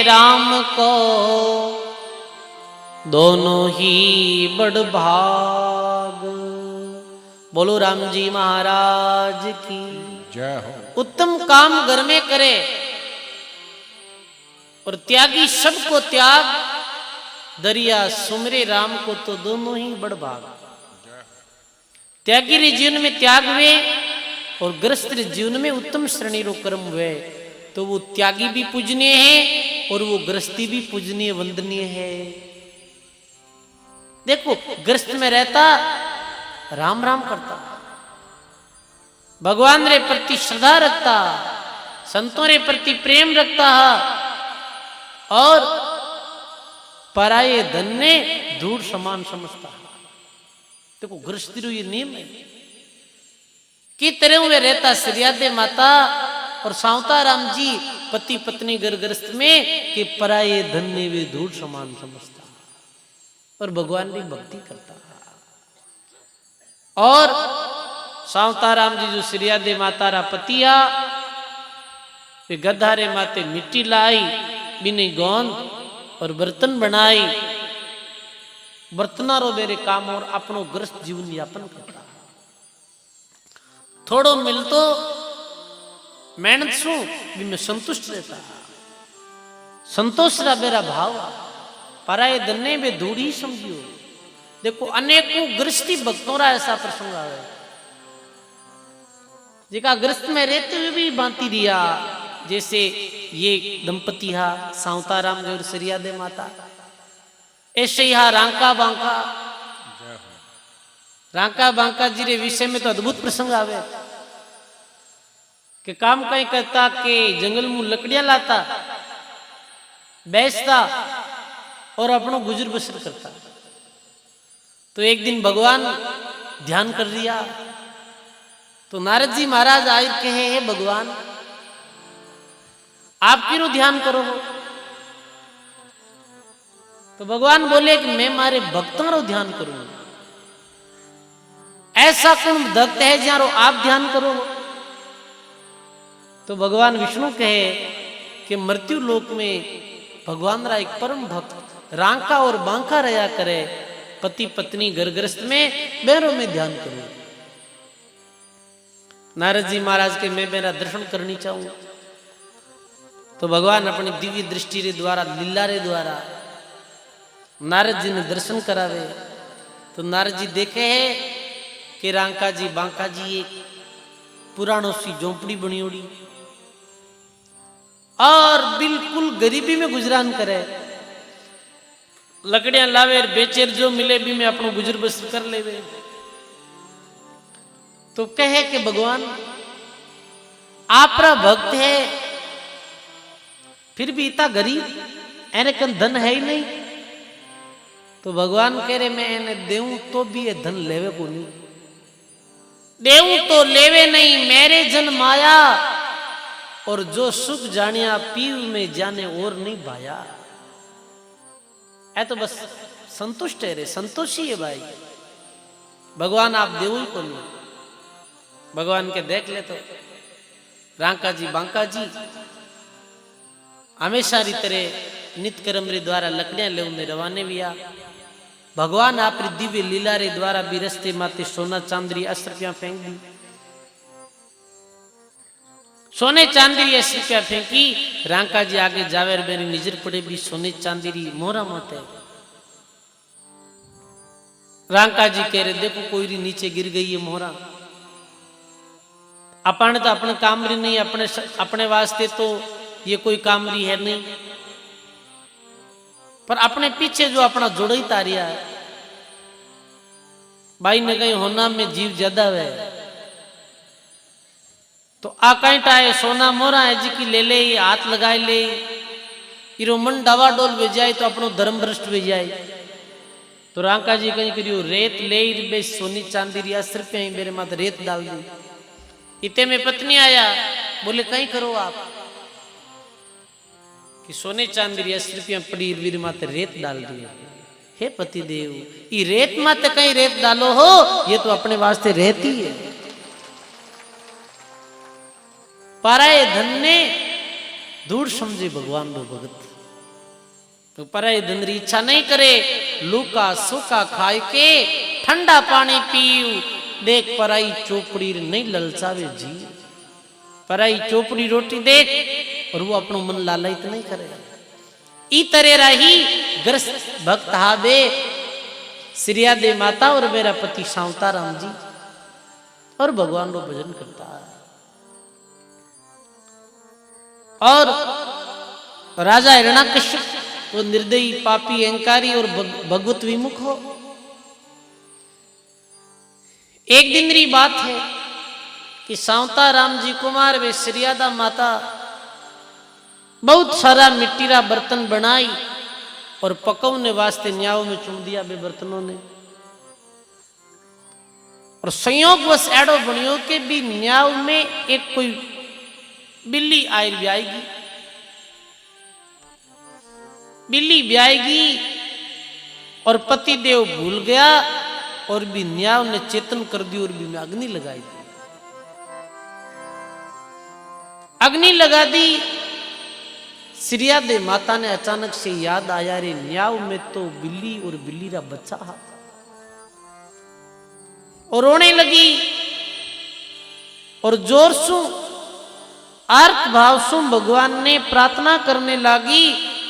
राम को दोनों ही बड़ भाग। बोलो राम जी महाराज की जय हो। उत्तम काम घर में करे और त्यागी सबको त्याग। दरिया सुमरे राम को तो दोनों ही बड़ भाग। त्यागी रे जीवन में त्याग हुए और ग्रस्त रे जीवन में उत्तम श्रेणी रो कर्म हुए तो वो त्यागी भी पूजनीय है और वो ग्रस्ती भी पूजनीय वंदनीय है। देखो ग्रस्त में रहता राम राम करता, भगवान रे प्रति श्रद्धा रखता, संतों रे प्रति प्रेम रखता और पराये धन ने धूल समान समझता। देखो गृहस्थी रो ये नियम है कि तरह वे रहता श्रियादे माता और सावता राम जी पति पत्नी घर गृहस्थ में कि पराये धन ने वे धूल समान समझता और भगवान की भक्ति करता। और सावता राम जी जो श्रियादे माता रा पतिया वे गधारे माते मिट्टी लाई बिने गोंद और बर्तन बनाई, बर्तना रो मेरे काम और अपनो ग्रस्त जीवन यापन करता। थोड़ो मिलतो मेहनत सु भी मैं संतुष्ट रहता। संतोष रा मेरा भाव पराये धन्ने में दूरी समझियो। देखो अनेकों गृहस्थी भक्तों रा ऐसा प्रसंग आवे जिका ग्रस्त में रहते हुए भी बांती दिया। जैसे ये दंपति हा सावता राम जी और श्रियादे माता, ऐसे ही हा रांका बांका जी रे विषय में तो अद्भुत प्रसंग आवे कि काम कहीं करता के जंगल में लकड़ियां लाता बेचता और अपनो गुजर बसर करता। तो एक दिन भगवान ध्यान कर लिया तो नारद जी महाराज आए कहे हे भगवान आप क्यों ध्यान करो। तो भगवान बोले कि मैं मारे भक्तों रो ध्यान करूंगा। ऐसा कौन भक्त है जारो आप ध्यान करो। तो भगवान विष्णु कहे कि मृत्यु लोक में भगवान रा एक परम भक्त रांका और बांका रहा करे, पति पत्नी घर गृहस्थ में बैरों में ध्यान करो। नारद जी महाराज के मैं मेरा दर्शन करनी चाहूँ, तो भगवान अपनी दिव्य दृष्टि रे द्वारा लीला रे द्वारा नारद जी ने दर्शन करावे। तो नारद जी देखे है कि रांका जी बांका जी एक पुराणों सी झोंपड़ी बनी उड़ी और बिल्कुल गरीबी में गुजरान करे, लकड़ियां लावे बेचेर जो मिले भी में अपनो गुजर बसर कर लेवे। तो कहे कि भगवान आपरा भक्त है, फिर भी इतना गरीब, एने कन धन है ही नहीं। तो भगवान कह रहे मैं एने देऊं तो भी ये धन लेवे को नहीं, देऊं तो लेवे नहीं, मेरे जन माया और जो सुख जानिया पीव में जाने और नहीं भाया। ऐ तो बस संतुष्ट है रे, संतोषी है भाई, भगवान आप देव ही को नहीं। भगवान के देख ले तो रांका जी बांका जी हमेशा री तरह नित कर्म रे द्वारा लकड़ियां ले उन्हें रवाने भी आ। भगवान आप दिव्य लीला रे द्वारा भी रस्ते माते सोना चांदरी 10 रुपया फेंक दी, सोने चांदरी 10 रुपया फेंकी। रांका जी आगे जावे मेरी नजर पड़े भी सोने चांदरी मोहरा माते। रांका जी कह रहे देखो कोई री नीचे गिर गई है मोहरा, अपन तो अपने कामरी नहीं, अपने वास्ते तो ये कोई कामरी है नहीं, पर अपने पीछे जो अपना जोड़ा ही तारिया है। भाई ने कहीं होना में जीव ज्यादा है, तो आकांटा है सोना मोरा है जी की ले ले, हाथ लगाए ले, इरो मन डावाडोल वे जाए तो अपनो धर्म भ्रष्ट वे जाए। तो रांका जी कहीं करियो रेत ले बे सोनी चांदी रिया सिर्फ मेरे माथ रेत डाल दी। इतने में पत्नी आया, बोले कहीं करो आप कि सोने चांदी रिया सिर्फ पड़ी वीर माते रेत डाल दी। हे पति देव ये रेत माते कहीं रेत डालो हो, ये तो अपने वास्ते रहती है। पराये धन ने दूर समझे भगवान रो भगत, तो पराये धन री इच्छा नहीं करे, लूका सूखा खाए के ठंडा पानी पीऊ, देख पराई चोपड़ी नहीं ललचावे जी। पराई चोपड़ी रोटी देख और वो अपनो मन लालयित नहीं करे। ई तरह रही ग्रस्त भक्त हाबे श्रिया दे माता और मेरा पति सावता राम जी और भगवान रो भजन करता है। और राजा हिरण्याकश्यप वो निर्दयी पापी अहंकारी और भगवत विमुख हो। एक दिन री बात है कि सावता राम जी कुमार वे श्रियादा माता बहुत सारा मिट्टी रा बर्तन बनाई और पकौने वास्ते न्याव में चुन दिया बे बर्तनों ने। और संयोग बस एडो बनियो के भी न्याव में एक कोई बिल्ली आयर भी आएगी, बिल्ली भी आएगी और पति देव भूल गया और भी न्याव ने चेतन कर दी और भी में अग्नि लगाई दी। अग्नि लगा दी। श्रिया दे माता ने अचानक से याद आया रे न्याव में तो बिल्ली और बिल्ली रा बच्चा है, और रोने लगी और जोर सु आर्त भाव सु भगवान ने प्रार्थना करने लगी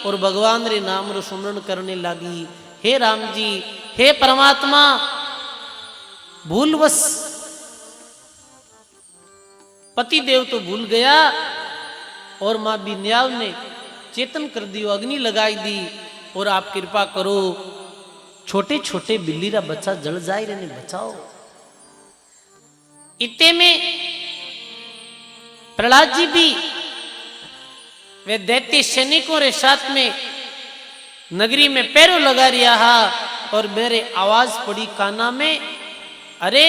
और भगवान रे नाम रो सुमरण करने लगी। हे राम जी, हे परमात्मा, भूलवश पति देव तो भूल गया और मां बिन्याव ने चेतन कर दी, अग्नि लगाई दी और आप कृपा करो छोटे छोटे बिल्ली रा बच्चा जल जाए रे, बचाओ। इतने में प्रहलाद जी भी वे दैत्य सैनिकों रे साथ में नगरी में पैरों लगा रिया हा और मेरे आवाज पड़ी काना में, अरे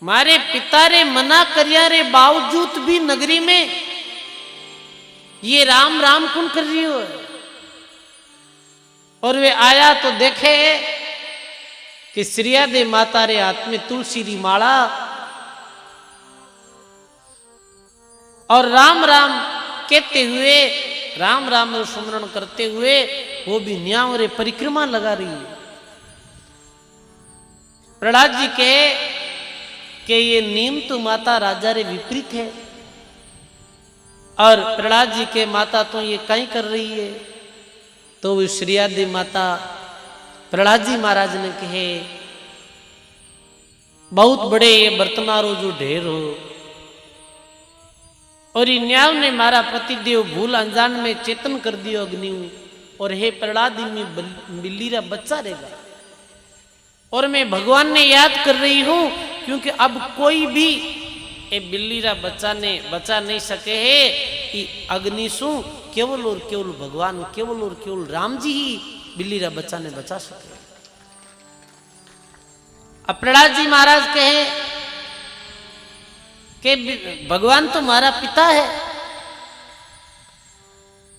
मारे पिता रे मना करिया रे बावजूद भी नगरी में ये राम राम कौन कर रही हो। और वे आया तो देखे कि श्रिया दे माता रे हाथ में तुलसी री माला और राम राम कहते हुए, राम राम सुमरण करते हुए वो भी न्यावरे परिक्रमा लगा रही है। प्रहलाद जी कहे कि ये नीम तो माता राजा रे विपरीत है, और प्रहलाद जी के माता तो ये कहीं कर रही है। तो वो श्री आदि माता प्रहलाद जी महाराज ने कहे, बहुत बड़े ये बर्तनारो जो ढेर हो, और न्याव ने मारा पतिदेव भूल अनजान में चेतन कर दियो अग्नि, और हे प्रहलाद में बिल्ली रा बच्चा रहेगा, और मैं भगवान ने याद कर रही हूं, क्योंकि अब कोई भी ए बिल्ली रा बच्चा ने बचा नहीं सके है कि अग्नि सु केवल और केवल भगवान, केवल और केवल राम जी ही बिल्ली रा बच्चा ने बचा सके। अब प्रहलाद जी महाराज कहे कि भगवान तो हमारा पिता है।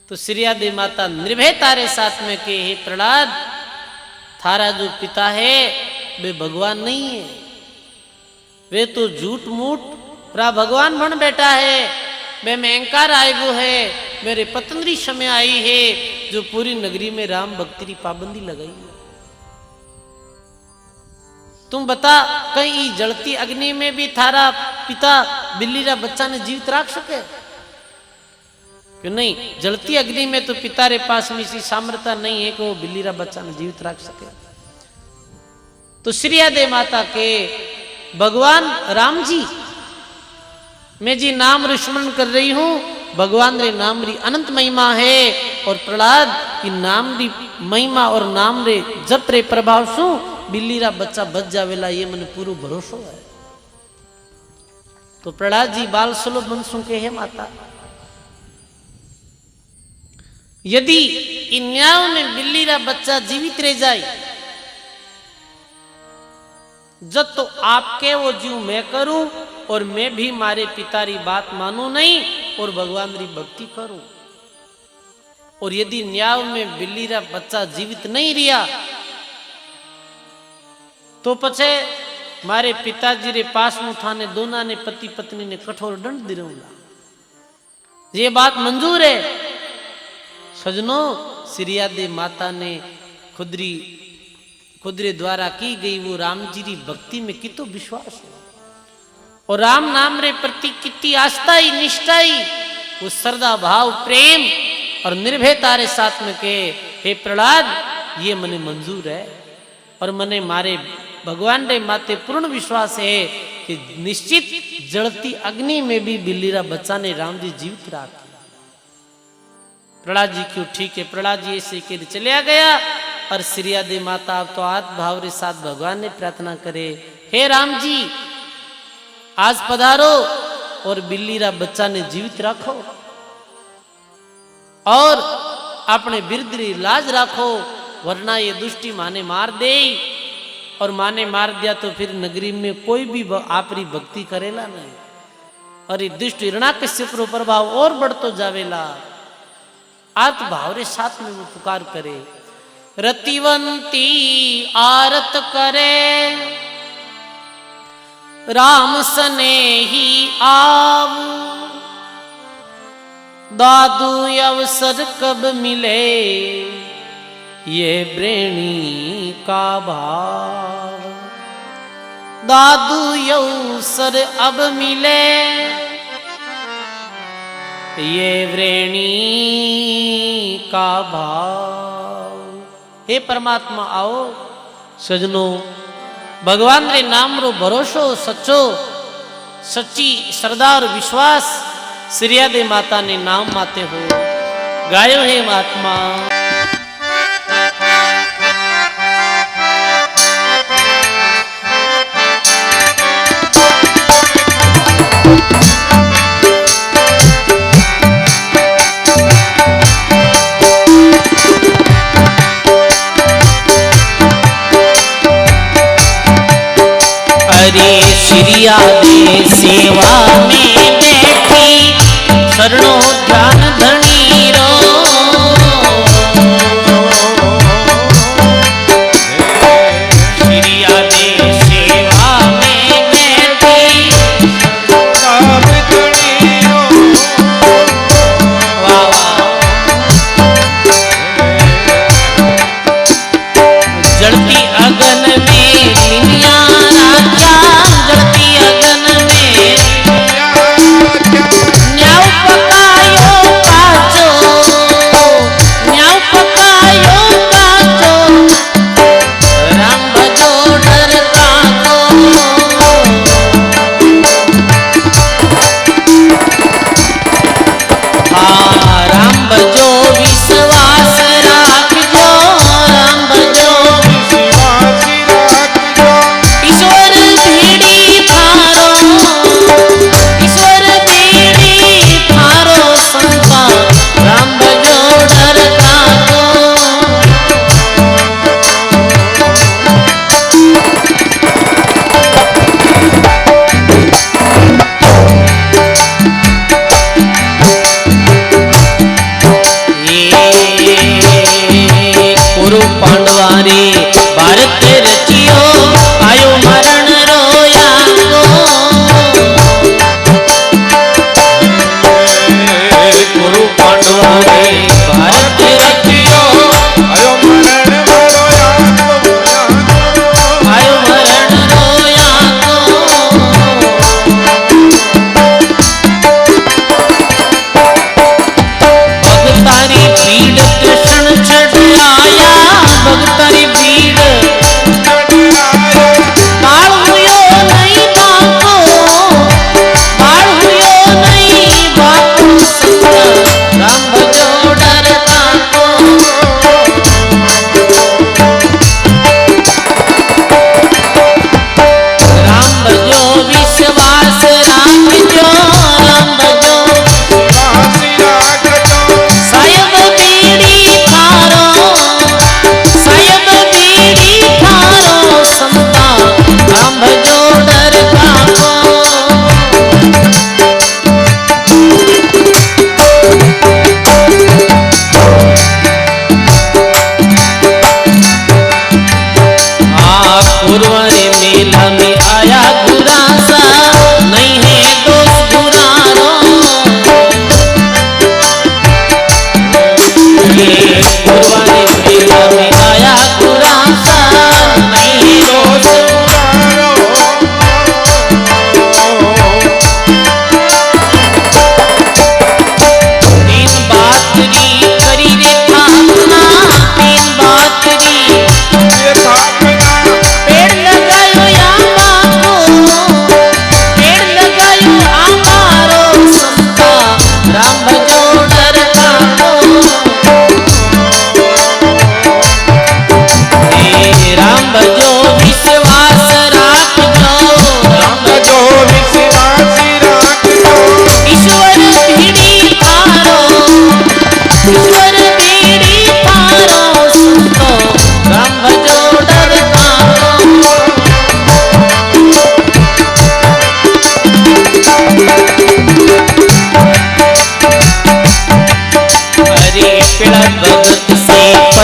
तो श्रीयादि माता निर्भय तारे साथ में के, हे प्रहलाद, थारा जो पिता है वे भगवान नहीं है, वे तो झूठ मूठ प्रा भगवान बन बैठा है। वे में अहंकार आएगो है, मेरे पतंजलि समय आई है जो पूरी नगरी में राम भक्ति की पाबंदी लगाई है। तुम बता, कहीं जलती अग्नि में भी थारा पिता बिल्ली रा बच्चा ने जीवित रख सके? क्यों नहीं? जलती अग्नि में तो पिता रे पास में इसी सामर्थ्य नहीं है कि वो बिल्ली रा बच्चा ने जीवित रख सके। तो श्री आदे माता के भगवान राम जी, मैं जी नाम रे स्मरण कर रही हूं, भगवान रे नाम री अनंत महिमा है, और प्रहलाद की नाम री महिमा और नाम रे जप रे प्रभाव सु बिल्ली रा बच्चा बच जावेला, ये मने पूरो भरोसा है। तो प्रहलाद जी बाल सुलभ मन सु के, हे माता, यदि इन्याओं में बिल्ली रा बच्चा जीवित रह जाए, जब तो आपके वो जीव मैं करूं, और मैं भी मारे पिता री बात मानू नहीं और भगवान री भक्ति करूं। और यदि न्याय में बिल्ली रा बच्चा जीवित नहीं रिया, तो पछे मारे पिताजी रे पास में थाने दोना ने पति पत्नी ने कठोर दंड दिलाऊंगा। ये बात मंजूर है? सजनों, श्रीयादे माता ने खुदरे द्वारा की गई वो राम जी की भक्ति में कितो विश्वास है, और राम नाम रे प्रति कितनी आस्था ही निष्ठा ही, वो श्रद्धा भाव प्रेम और निर्भयता रे साथ में के, हे प्रहलाद, ये मने मंजूर है, और मने मारे भगवान रे माते पूर्ण विश्वास है कि निश्चित जलती अग्नि में भी बिल्ली रा बच्चा ने राम जी जीवित रखा। प्रहलाद जी क्यों, ठीक है। प्रहलाद जी ऐसे के चलिया गया, और श्रीयादे माता आप तो आत्म भाव रे साथ भगवान ने प्रार्थना करे, हे राम जी, आज पधारो और बिल्ली रा बच्चा ने जीवित रखो, और अपने बिरद री लाज रखो, वरना ये दुष्टी माने मार दे, और माने मार दिया तो फिर नगरी में कोई भी आपरी भक्ति करेला नहीं, और ये दुष्ट हिरण्याकश्यप रो प्रभाव और बढ़तो जावेला। आत भाव रे साथ में वो पुकार करे, रतिवंती आरत करे, राम सने ही आव, दादू अवसर कब मिले, ये ब्रेणी का भाव, दादू अवसर अब मिले, ये व्रेणी का भाव। हे परमात्मा, आओ सजनों, भगवान रे नाम रो भरोसो सच्चो, सच्ची श्रद्धा और विश्वास श्रीयादे माता ने नाम माते हो गायो है महात्मा। अरे श्रीयादे सेवा में बैठी, शरणों ध्यान धनी रो, श्रीयादे सेवा में बैठी, नाम धनी रो,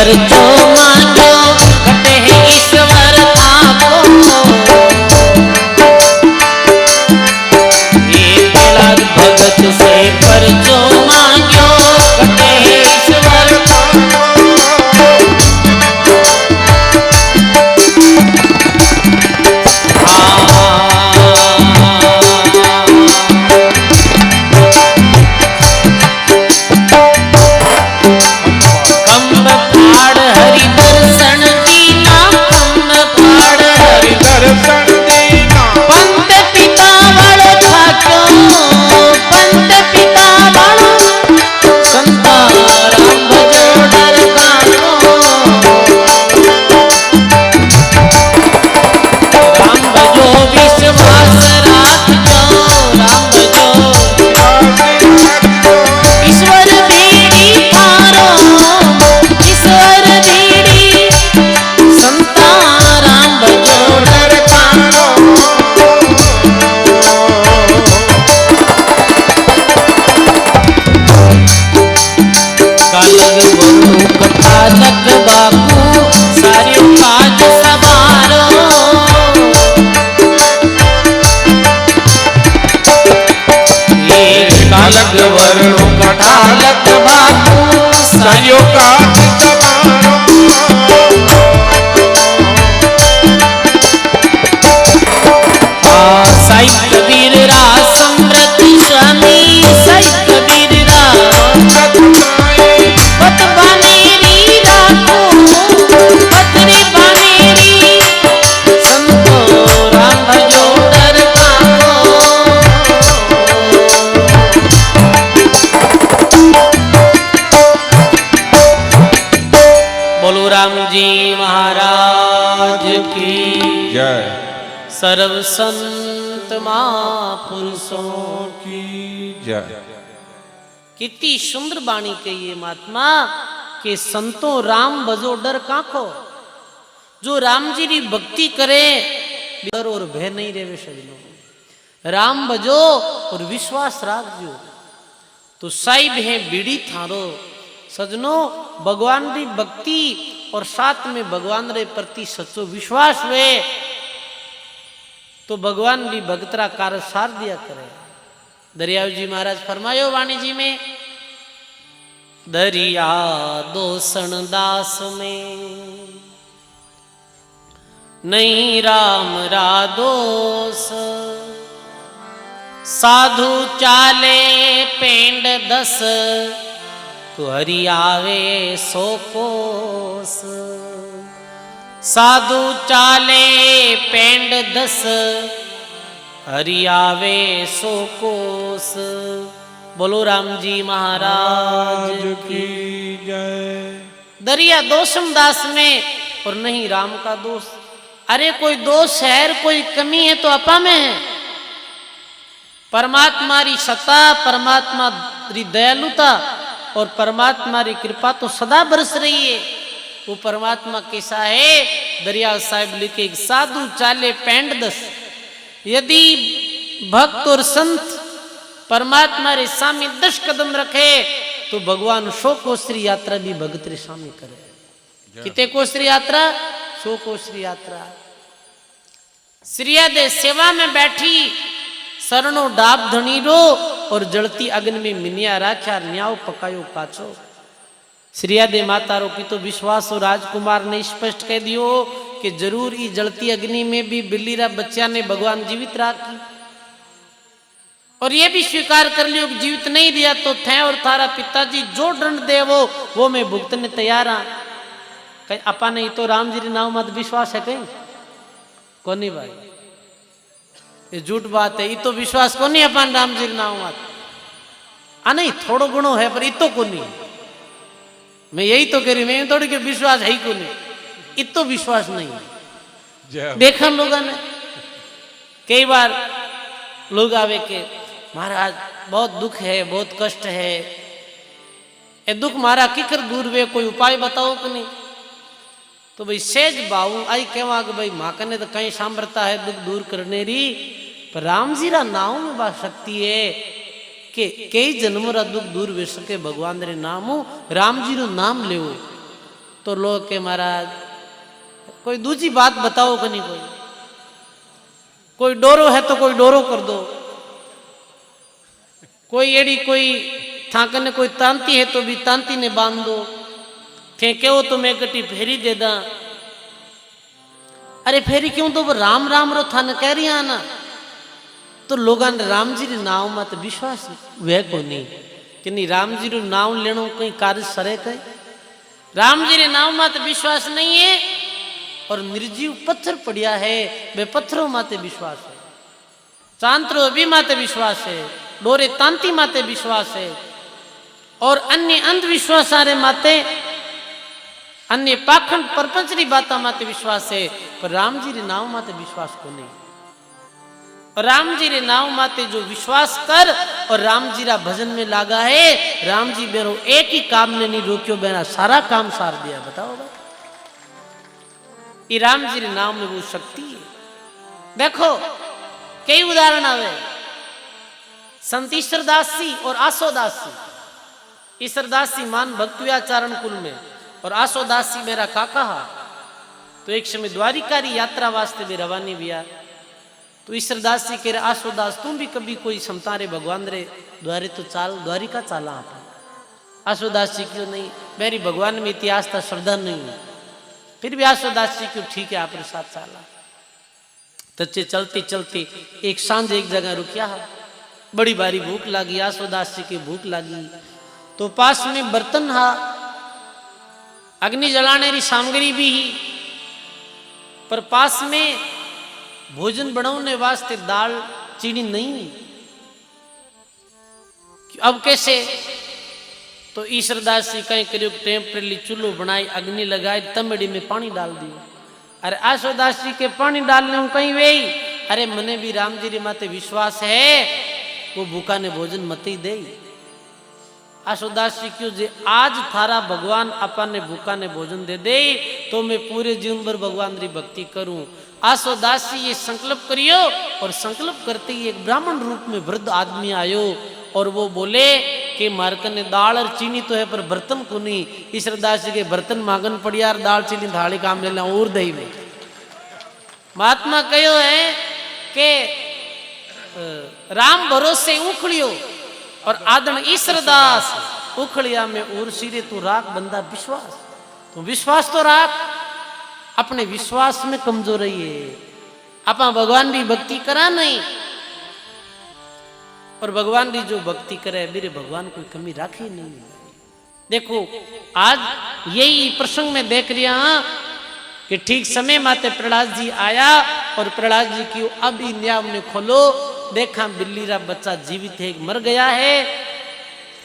पर जो मांगो कटे ईश्वर आपको। एक लाख भगत से पर जो मांगो कटे ईश्वर लग बापू सारे काज सवारो। ये कालग वरणु कटालक बापू सारे काज सवारो। साई कबीर रा समृत स्वामी साई कबीर रा पत बानेरी राखो पतरी बानेरी संतो राम भजो डर काको। बोलो राम जी महाराज की जय। सर्व संत महापुरुषों की जय। कितनी सुंदर बाणी कही है महात्मा के संतों राम भजो डर काखो। जो राम जी की भक्ति करे डर और भय नहीं रहे सजनो। राम भजो और विश्वास राखजो तो साहिब है बीड़ी थारो सजनो। भगवान की भक्ति और साथ में भगवान रे प्रति सच्चो विश्वास हुए तो भगवान भी भगतरा कार्य सार दिया करे। दरियाव जी महाराज फरमायो वाणी जी में दरिया दोषण दास में नहीं राम रा दोष। साधु चाले पेंड 10 तो हरि आवे 100 कोस। साधु चाले पेंड 10 हरि आवे 100 कोस। बोलो राम जी महाराज की जय। दरिया दोषम दास में और नहीं राम का दोष। अरे कोई दोष है कोई कमी है तो अपा में है। परमात्मा री सत्ता परमात्मा री दयालुता और परमात्मा री कृपा तो सदा बरस रही है। वो परमात्मा कैसा है दरिया साहिब लिखे साधु चाले पेंड 10। यदि भक्त और संत परमात्मा रे सामने 10 कदम रखे तो भगवान 100 कोसरी यात्रा भी भगत रे सामने करे। कितने कोसरी यात्रा 100 कोसरी यात्रा। श्रिया दे सेवा में बैठी शरणो डाब धनी रो और जलती अग्नि में मिनिया राख्या न्याव पकायो काचो। श्रिया दे मातारो की तो विश्वास और राजकुमार ने स्पष्ट कह दियो कि जरूर ही जलती अग्नि में भी बिल्लीरा बच्चा ने भगवान जीवित राखी और ये भी स्वीकार कर लियो कि जीवित नहीं दिया तो थे और थारा पिताजी जो दंड दे वो मैं भुगतने तैयार हाँ। कहीं अपा नहीं तो राम जी नाम मत विश्वास है कहीं कोनी भाई ये झूठ बात है। ये तो विश्वास कोनी अपन राम जी नाम मत आ नहीं थोड़ो गुणो है पर इतो कोनी। मैं यही तो कह रही मैं थोड़ी के विश्वास है ही कोनी इतो विश्वास नहीं है। देखा लोगों ने कई बार लोग आवे के महाराज बहुत दुख है बहुत कष्ट है ये दुख मारा किकर दूर वे कोई उपाय बताओ कि नहीं। तो भाई सेज बाऊ आई कहवा कि भाई माँ कने तो कहीं सामर्थ्य है दुख दूर करने री पर राम जी रा नाम में बात शक्ति है कि कई जन्म रा दुख दूर वे सके भगवान रे नाम राम जी रो नाम ले तो लोग के महाराज कोई दूसरी बात बताओ कि नहीं, कोई डोरो है तो कोई डोरो कर दो, कोई एड़ी कोई थाकने कोई तांती है तो भी तांती ने बांध दो, फेंके हो तो मैं गटी फेरी दे दा। अरे फेरी क्यों तो वो राम राम रो थाने कह रही ना, तो लोगों ने राम जी रे नाव में तो विश्वास वह को नहीं कि नहीं राम जी रो नाव लेनो कहीं कार्य सरे कहीं, राम जी रे नाव में तो विश्वास नहीं है। और निर्जीव पत्थर पड़िया है वे पत्थरों माते विश्वास है, चांत्रो भी माते विश्वास है, डोरे तांती माते विश्वास है, और अन्य अंधविश्वास सारे माते अन्य पाखंड परपंचरी बाता माते विश्वास है, पर राम जी रे नाव माते विश्वास को नहीं। और राम जी रे नाव माते जो विश्वास कर और राम जी रा भजन में लागा है, राम जी बेरो एक ही काम ने नहीं रोक्यो, बेना सारा काम सार दिया। बताओ भाई, ये राम जी रे नाम में वो शक्ति है। देखो कई उदाहरण आवे, संत ईश्वरदास जी और आसोदास जी। ईश्वरदास जी मान भक्तियाचारण कुल में और आसोदास जी मेरा काका हा। तो एक समय द्वारिकारी यात्रा वास्ते भी रवानी भी आ, तो ईश्वरदास जी कह रहे आसोदास तुम भी कभी कोई समतारे भगवान रे द्वारे तो चाल, द्वारिका चाला आप। आसोदास जी क्यों नहीं, मेरी भगवान में इतिहास था श्रद्धा नहीं है। फिर भी आसोदास जी क्यों ठीक है आप साथ चाला। तच्चे चलते चलते एक सांझ एक जगह रुकिया, बड़ी भारी भूख लगी, आसोदास जी की भूख लगी। तो पास में बर्तन हा, अग्नि जलाने की सामग्री भी ही, पर पास में भोजन बनाने वास्ते दाल चीनी नहीं। अब कैसे, तो ईश्वरदास जी कहीं करीब टेम्परेली चूल्हो बनाई, अग्नि लगाई, तमेड़ी में पानी डाल दियो। अरे आसोदास जी के पानी डालने में कहीं वे, अरे मने भी राम जी रे माते विश्वास है, वो भूखा ने भोजन मत ही दे। आसोदास जी क्यों जे आज थारा भगवान अपन ने भूखा ने भोजन दे दे, तो मैं पूरे जीवन भर भगवान री भक्ति करूं। आसोदास जी ये संकल्प करियो, और संकल्प करते ही एक ब्राह्मण रूप में वृद्ध आदमी आयो, और वो बोले कि मार्कन ने दाल और चीनी तो है पर बर्तन को नहीं। ईश्वरदास जी के बर्तन मांगन पड़िया, दाल चीनी थाली काम ले ला और दही में। महात्मा कहो है कि राम भरोसे उखड़ियो और आदन ईश्वरदास उखड़िया में और सिरे तू राख बंदा विश्वास। तो विश्वास तो राख, अपने विश्वास में कमजोर रहिए। अपा भगवान भी भक्ति करा नहीं, और भगवान की जो भक्ति करे मेरे भगवान कोई कमी राखी नहीं। देखो आज यही प्रसंग में देख रिया कि ठीक समय माते प्रहलाद जी आया, और प्रहलाद जी की अभी न्याव ने खोलो, देखा बिल्ली रा बच्चा जीवित है, मर गया है।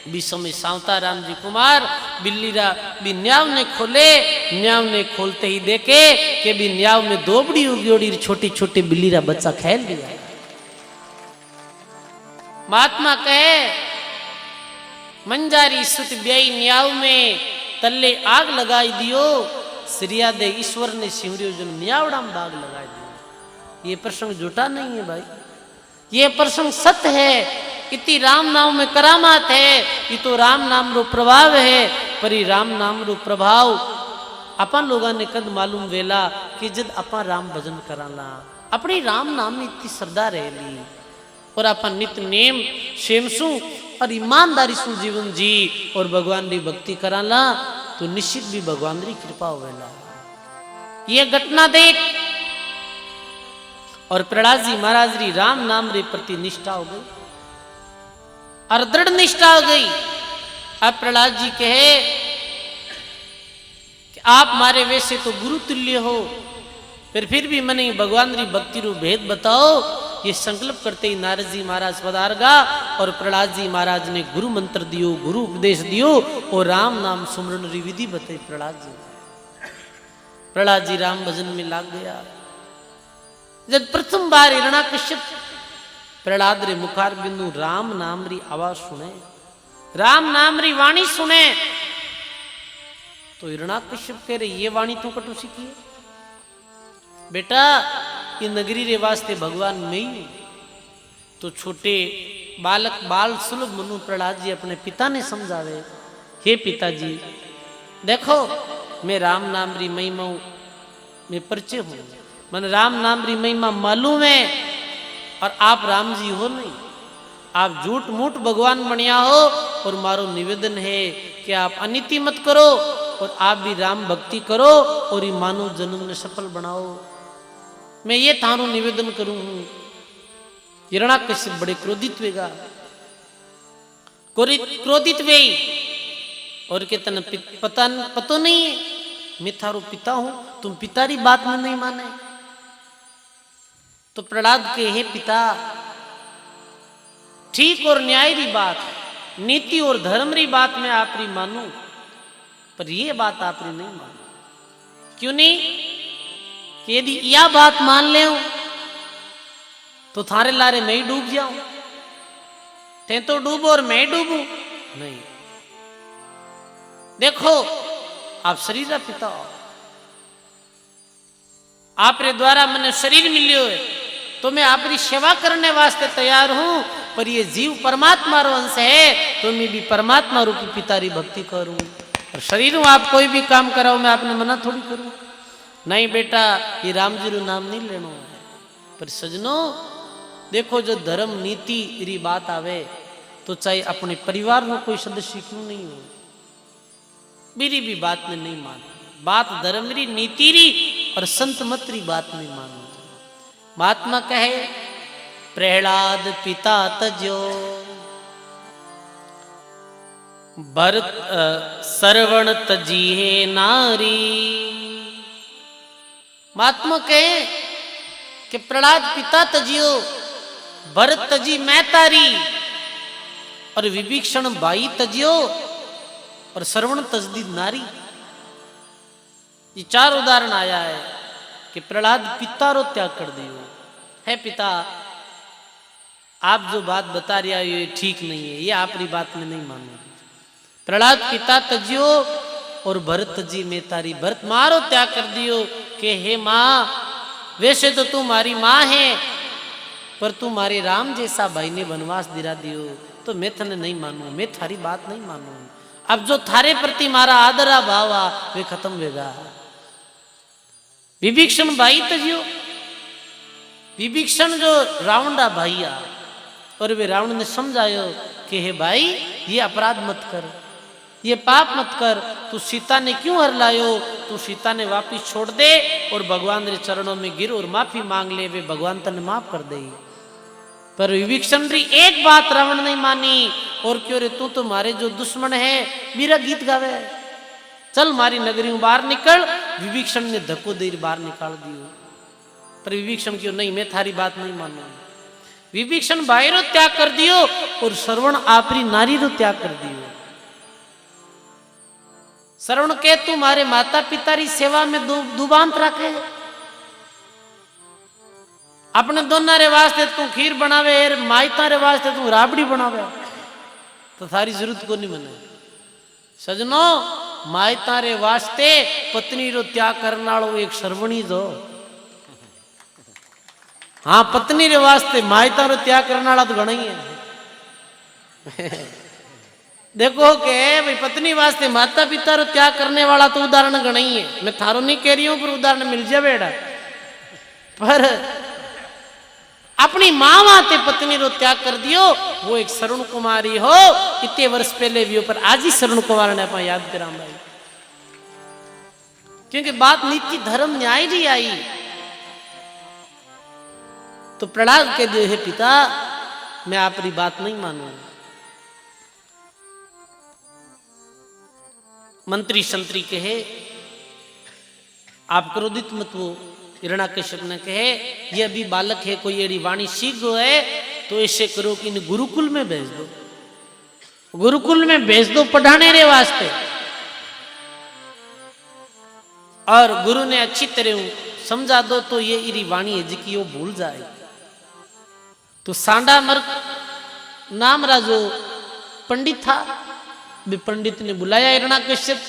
भी समय सावता राम जी कुमार बिल्ली रा भी न्याव ने खोले, न्याव ने खोलते ही देखे कि भी न्याव में दोबड़ी उगोड़ी छोटी छोटी बिल्ली रा बच्चा खेल लिया। महात्मा कहे मंजारी सुत ब्याई न्याव में तल्ले आग लगाई दियो, श्रिया दे ईश्वर ने सिमरियो जन न्यावड़ा में दाग लगाई दियो। ये प्रसंग झूठा नहीं है भाई, ये प्रसंग सत्य है। इतनी राम नाम में करामात है, ये तो राम नाम रो प्रभाव है। पर ये राम नाम रो प्रभाव अपन लोगों ने कद मालूम वेला कि जब अपन राम भजन कराला, अपनी राम नाम में इतनी श्रद्धा रहेली, और अपन नित्य नेम शेमसु और ईमानदारी सु जीवन जी और भगवान की भक्ति कराला, तो निश्चित भी भगवान की कृपा होवेला। ये घटना देख और प्रहलाद जी महाराज री राम नाम रे प्रति निष्ठा हो गई और दृढ़ निष्ठा हो गई। अब प्रहलाद जी कहे कि आप मारे वैसे तो गुरु तुल्य हो, फिर भी मैंने भगवान री भक्ति रू भेद बताओ। ये संकल्प करते ही नारद जी महाराज पधारगा, और प्रहलाद जी महाराज ने गुरु मंत्र दियो, गुरु उपदेश दियो, और राम नाम सुमरन री विधि बताई प्रहलाद जी राम भजन में लाग गया। जब प्रथम बार हिरण्याकश्यप प्रहलाद रे मुखार बिंदु राम नाम री आवाज सुने, राम नाम री वाणी सुने, तो हिरण्याकश्यप कह रहे ये वाणी तो कटु सीखी है बेटा, ये नगरी रे वास्ते भगवान में ही। तो छोटे बालक बाल सुलभ मनु प्रहलाद जी अपने पिता ने समझावे, हे पिताजी देखो मैं राम नाम री महिमा में परिचय हूं, मन राम नाम री महिमा मालूम है, और आप राम जी हो नहीं, आप झूठ मूठ भगवान बनिया हो। और मारो निवेदन है कि आप अनिति मत करो और आप भी राम भक्ति करो और ये मानव जन्म में सफल बनाओ। मैं ये थारू निवेदन करूं हूं। हिरण्याकश्यप बड़े क्रोधित वेगा, क्रोधित वे और के तन पतो नहीं है, मैं थारो पिता हूं, तुम पिता री बात में नहीं माने। तो प्रहलाद के हे पिता, ठीक और न्याय री बात, नीति और धर्म री बात में आप री मानू, पर ये बात आप री नहीं मानू। क्यों नहीं? कि यदि यह बात मान ले तो थारे लारे मैं ही डूब जाऊं, ते तो डूबो और मैं डूबू नहीं। देखो, आप शरीर पिता हो, आप रे द्वारा मैंने शरीर मिलियो है, तो मैं आपकी सेवा करने वास्ते तैयार हूं, पर ये जीव परमात्मा रो अंश है, तो मैं भी परमात्मा रूपी पिता री भक्ति करूं। और शरीर हूं, आप कोई भी काम कराओ, मैं आपने मना थोड़ी करूं। नहीं बेटा, ये राम जी रू नाम नहीं लेनो है। पर सजनों देखो, जो धर्म नीति री बात आवे, तो चाहे अपने परिवार में कोई सदस्य क्यों नहीं हो, मेरी भी बात में नहीं मानो। बात धर्म री, नीति री और संत मत री बात नहीं मानो। महात्मा कहे, प्रहलाद पिता तजो भरत सरवण तजी है नारी। महात्मा कहे कि प्रहलाद पिता तजियो, भरत तजी मैं तारी, और विभीषण भाई तजियो, और श्रवण तजदी नारी। ये 4 उदाहरण आया है कि प्रहलाद पिता रो त्याग कर दियो है। पिता, आप जो बात बता रही है ये ठीक नहीं है, ये आपकी बात में नहीं मानो। प्रहलाद पिता तजियो और भरत तजी में तारी। भरत मारो त्याग कर दियो कि हे माँ, वैसे तो तू मारी माँ है, पर तू मारे राम जैसा भाई ने वनवास दिला दियो, तो मैं थने नहीं मानू, मैं थारी बात नहीं मानू। अब जो थारे प्रति मारा आदरा भावा वे खत्म होगा। विभीषण भाई तजियो, विभीषण जो रावण रा भाई आ, और वे रावण ने समझायो कि हे भाई, ये अपराध मत कर, ये पाप मत कर, तू सीता ने क्यों हर लायो, तू सीता ने वापिस छोड़ दे और भगवान रे चरणों में गिर और माफी मांग ले, वे भगवान तने माफ कर दे। पर विभीषण री एक बात रावण नहीं मानी, और क्यों रे, तू तो मारे जो दुश्मन है, मेरा गीत गावे, चल मारी नगरी बाहर निकल। विभीषण ने धक्को दे बाहर निकाल दियो। पर विभीषण क्यों नहीं, मैं थारी बात नहीं मानू। विभीषण भाई रो त्याग कर दियो और श्रवण आपरी नारी रो त्याग कर दियो। श्रवण के तू मारे माता पिता री सेवा में दुबांत रखे, अपने दोनों रे वास्ते तू खीर बनावे, मायता रे वास्ते तू राबड़ी बनावे, तो थारी जरूरत को नहीं मने। सजनो, मायता रे वास्ते पत्नी रो त्याग करने वालों एक श्रवणी दो। हाँ, पत्नी रे वास्ते मायता रो त्याग करने वाला तो घना ही है। देखो के भाई, पत्नी वास्ते माता पिता रो त्याग करने वाला तो उदाहरण घना ही है। मैं थारो नहीं कह रही हूं, पर उदाहरण मिल जाए बेड़ा। पर अपनी मां वास्ते पत्नी रो त्याग कर दियो, वो एक शरण कुमारी हो, इतने वर्ष पहले भी हो, पर आज ही शरण कुमार ने अपना याद करा भाई, क्योंकि बात नीति धर्म न्याय जी आई। तो प्रहलाद के दिए, हे पिता, मैं आपकी बात नहीं मानू। मंत्री संतरी कहे, आप क्रोधित मत हो। हिरण्याकश्यप ने कहे, ये अभी बालक है, कोई एड़ी वाणी सीख गो है, तो ऐसे करो कि इन्हें गुरुकुल में भेज दो, गुरुकुल में भेज दो पढ़ाने रे वास्ते। और गुरु ने अच्छी तरह समझा दो, तो ये इरी वाणी है जिकी वो भूल जाए। तो सांडा मर्ग नाम रा जो पंडित था, वे पंडित ने बुलाया हिरण्याकश्यप,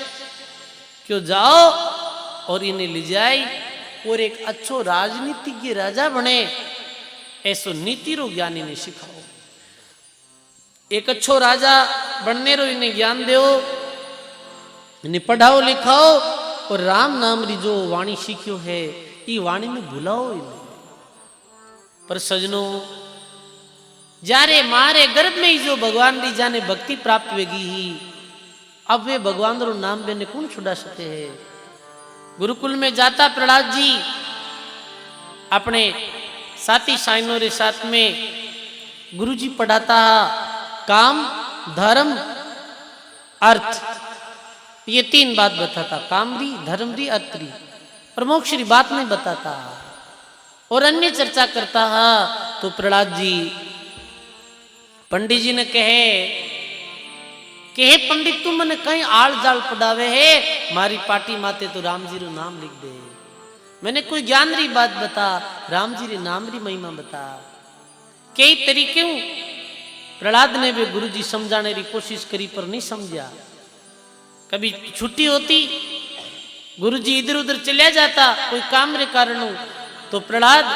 क्यों जाओ और इन्हें ले जाए और एक अच्छो राजनीतिज्ञ राजा बने, ऐसो नीति रो ज्ञान इन्हें सिखाओ। एक अच्छो राजा बनने रो इन्हें ज्ञान दो, इन्हें पढ़ाओ लिखाओ, और राम नाम री जो वाणी सीखियो है ये वाणी में भूलाओ ही नहीं। पर सजनों जारे मारे गर्भ में ही जो भगवान री जाने भक्ति प्राप्त वेगी ही अब वे भगवान रो नाम बेने कौन छुड़ा सके है। गुरुकुल में जाता प्रहलाद जी अपने साथी साइनों रे साथ में गुरुजी पढ़ाता काम धर्म अर्थ ये तीन बात बताता, काम री धर्म री अर्थ री और मोक्ष री बात नहीं बताता और अन्य चर्चा करता है। तो प्रहलाद जी पंडित जी ने कहे कि हे पंडित तू मने कहीं आड़ जाल पढ़ावे है, मारी पाटी माते तो राम जी रो नाम लिख दे। मैंने कोई ज्ञान री बात बता, राम जी रे नाम री महिमा बता। कई तरीके प्रहलाद ने भी गुरु जी समझाने की कोशिश करी पर नहीं समझा। कभी छुट्टी होती गुरु जी इधर उधर चलिया जाता कोई काम रे कारण तो प्रहलाद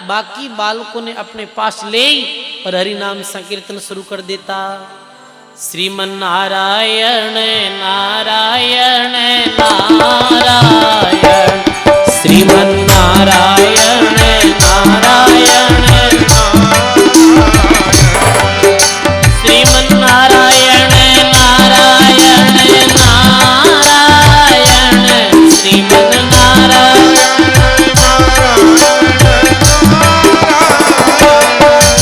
बाकी बालकों ने अपने पास ले और हरि नाम संकीर्तन शुरू कर देता। श्रीमन नारायण नारायण नारायण श्रीमन नारायण नारायण श्रीमन नारायण नारायण नारायण श्रीमन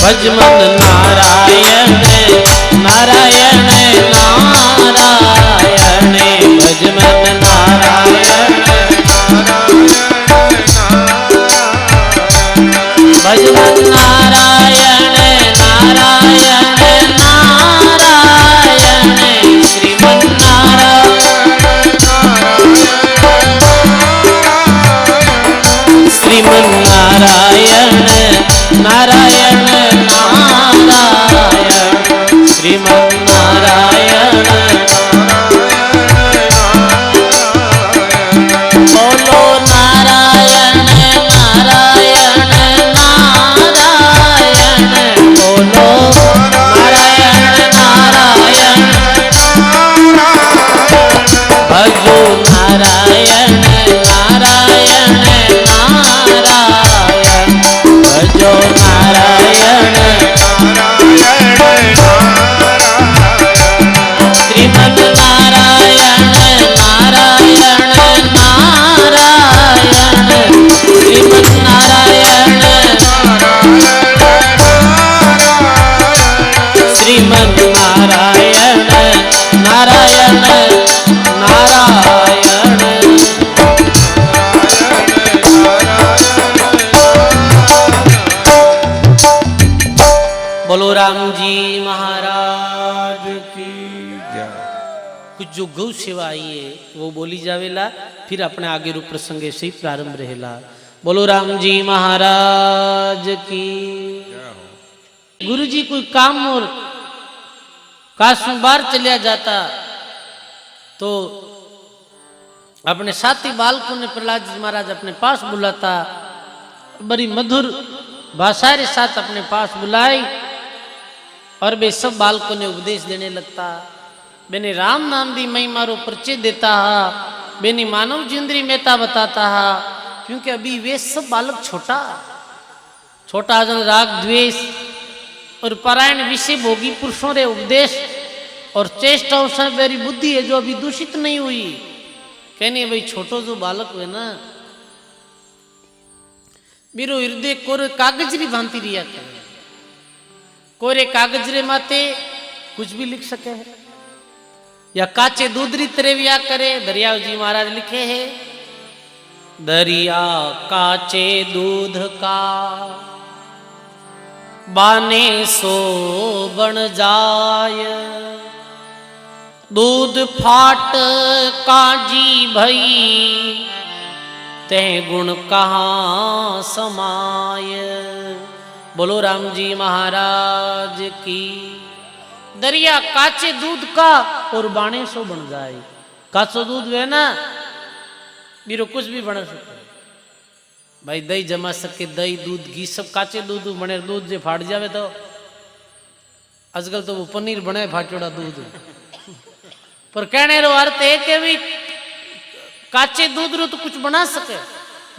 भजमन नारायण नारायण नारायण भजमन नारायण भजमन नारायण नारायण नारायण श्रीमन श्रीमन नारायण नारायण नारायण श्रीमन नारायण बोलो नारायण नारायण नारायण बोलो नारायण नारायण भजो नारायण नारायण नारायण भजो नारायण श्रीमन नारायण नारायण नारायण श्रीमन नारायण श्रीमन नारायण नारायण नारायण बोलो राम जी महाराज की जय। कुछ जो गौ सेवा आई है वो बोली जावेला फिर अपने आगे रूप प्रसंगे से ही प्रारंभ रहेला। बोलो राम जी महाराज की। गुरु जी कोई काम और काशों बार चलिया जाता तो अपने साथी बालकों ने प्रहलाद जी महाराज अपने पास बुलाता, बड़ी मधुर भाषा के साथ अपने पास बुलाई और वे सब बालकों ने उपदेश देने लगता। मैंने राम नाम दी महिमा रो परिचय देता है, मैंने मानव जिंद्री मेहता बताता है क्योंकि अभी वे सब बालक छोटा छोटा जन राग द्वेष और पारायण विषय भोगी पुरुषों रे उपदेश और चेष्टाओं से मेरी बुद्धि है जो अभी दूषित नहीं हुई। कहने भाई छोटो जो बालक है ना मेरो हृदय कोरे कागज री भांति रिया करे, कोरे कागज रे माते कुछ भी लिख सके है या काचे दूध री तरह व्या करे। दरियाव जी महाराज लिखे हैं दरिया काचे दूध का बाने सो बन जाय, दूध फाट काजी भई ते गुण कहाँ समाय। बोलो राम जी महाराज की। दरिया काचे दूध का और बाणे सो बन जाए। काचो दूध वे ना बीरो कुछ भी बना सके भाई, दही जमा सके, दही दूध घी सब काचे दूध बने। दूध जे फाट जावे तो आजकल तो वो पनीर बने फाटोड़ा दूध। पर कहने रो अर्थ है कि भी काचे दूध रो तो कुछ बना सके,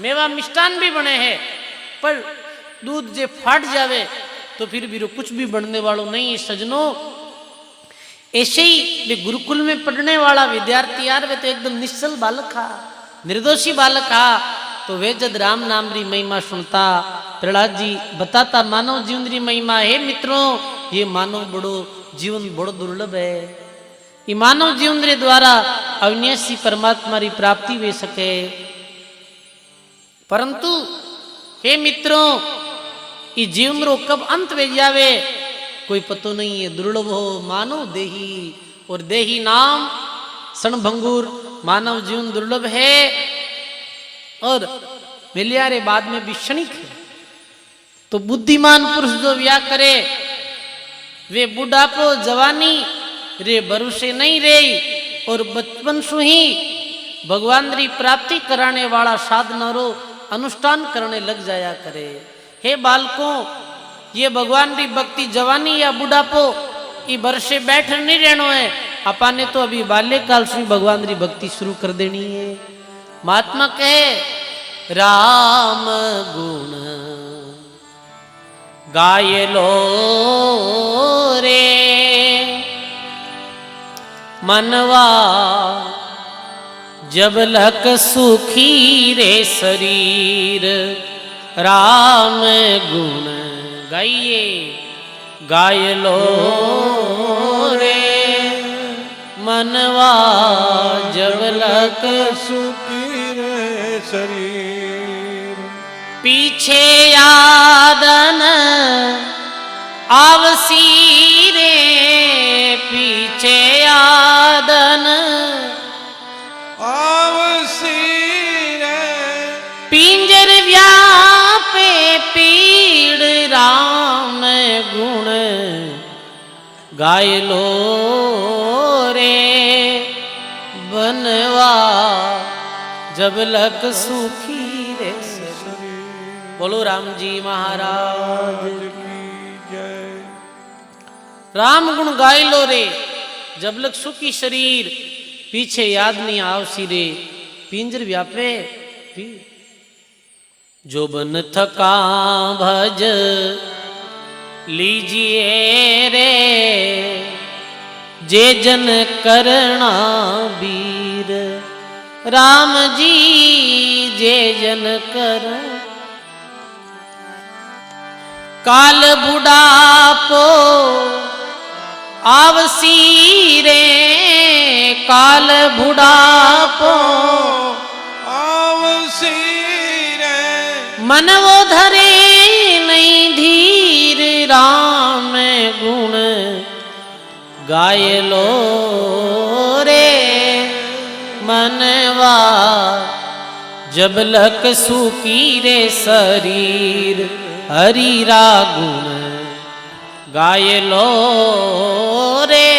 मेवा मिष्टान भी बने हैं, पर दूध जे फाट जावे तो फिर भी रो कुछ भी बनने वालों नहीं है सजनों। ऐसे ही वे गुरुकुल में पढ़ने वाला विद्यार्थी यार, वे तो एकदम निश्चल बालक था, निर्दोषी बालक था। तो वे जब राम नाम री महिमा सुनता, प्रहलाद जी बताता मानव जीवन री महिमा। हे मित्रों, ये मानव बड़ो जीवन बड़ो दुर्लभ है, ये मानव जीवन रे द्वारा अविनाशी परमात्मा री प्राप्ति वे सके। परंतु हे मित्रों, ये जीवन रो कब अंत वे जावे कोई पतो नहीं है। दुर्लभ हो मानव देही, और देही नाम क्षणभंगुर, मानव जीवन दुर्लभ है और मिलिया रे बाद में भी क्षणिक है। तो बुद्धिमान पुरुष जो व्याह करे वे बुढ़ापो जवानी रे भरोसे नहीं रे, और बचपन से ही भगवान री प्राप्ति कराने वाला साधना रो अनुष्ठान करने लग जाया करे। हे बालकों, ये भगवान की भक्ति जवानी या बुढ़ापो ये बरसे बैठ नहीं रहना है, अपाने तो अभी बाल्यकाल से भगवान की भक्ति शुरू कर देनी है। महात्मा कहे राम गुण गाय लो रे मनवा, जब लक सुखी रे शरीर, राम गुण गाइए गाय लो रे मनवा, जब लक सुखी रे शरीर। पीछे यादन आवसी रे, पीछे यादन आवसी रे, पिंजर व्यापे पीड़, राम गुण गाय लो रे बनवा, जब लक सुखी रे शरीर। बोलो राम जी महाराज की जय। राम गुण गाय लो रे जब लक सुखी शरीर, पीछे याद नहीं आवसी रे पिंजर व्यापे पीड़। जो बन थका भज लीजिए रे, जे जन करना वीर, राम जी जे जन कर। काल बुढ़ापो आवसी रे, काल बुढ़ापो आवसी रे, मन वो धरे नहीं धीर, राम गुण गाय लो रे मनवा, जब लक सुखी रे शरीर, हरि रा गुण गाय लो रे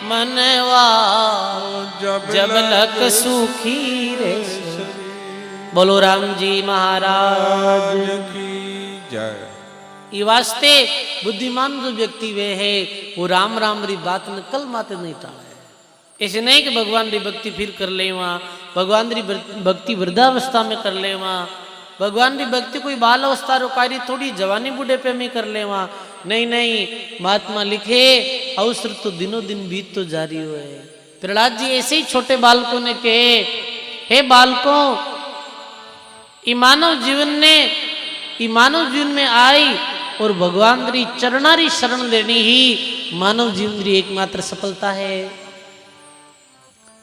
मनवा, जब लक सुखी रे शरीर। बोलो राम जी महाराज की जय। ये वास्ते बुद्धिमान जो व्यक्ति वे है वो राम राम री बात न कल माते नहीं टाले। ऐसे नहीं कि भगवान री भक्ति फिर कर ले वहाँ, भगवान री भक्ति वृद्धावस्था में कर ले वहाँ, भगवान री भक्ति कोई बाल अवस्था रोकारी थोड़ी जवानी बूढ़े पे में कर ले वहाँ। नहीं नहीं, महात्मा लिखे अवसर तो दिनों दिन बीत तो जारी हुए। प्रहलाद जी ऐसे ही छोटे बालकों ने कहे, हे बालकों, ये मानव जीवन में आई और भगवान री चरणारी शरण लेनी ही मानव जीवन की एकमात्र सफलता है।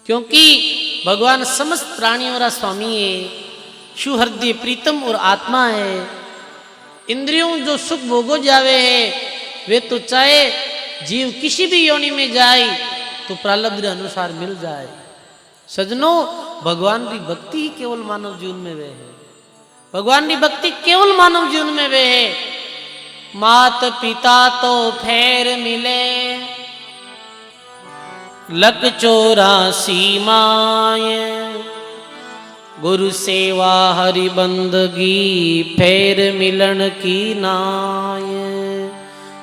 क्योंकि भगवान समस्त प्राणियों का स्वामी है, सुहृदय प्रीतम और आत्मा है। इंद्रियों जो सुख भोगो जावे है वे तो चाहे जीव किसी भी योनि में जाए तो प्रारब्ध अनुसार मिल जाए। सजनों, भगवान की भक्ति ही केवल मानव जीवन में वे है, भगवान की भक्ति केवल मानव जीवन में वे है। मात पिता तो फेर मिले, लक 84 माए, गुरु सेवा हरि बंदगी फेर मिलन की नाय।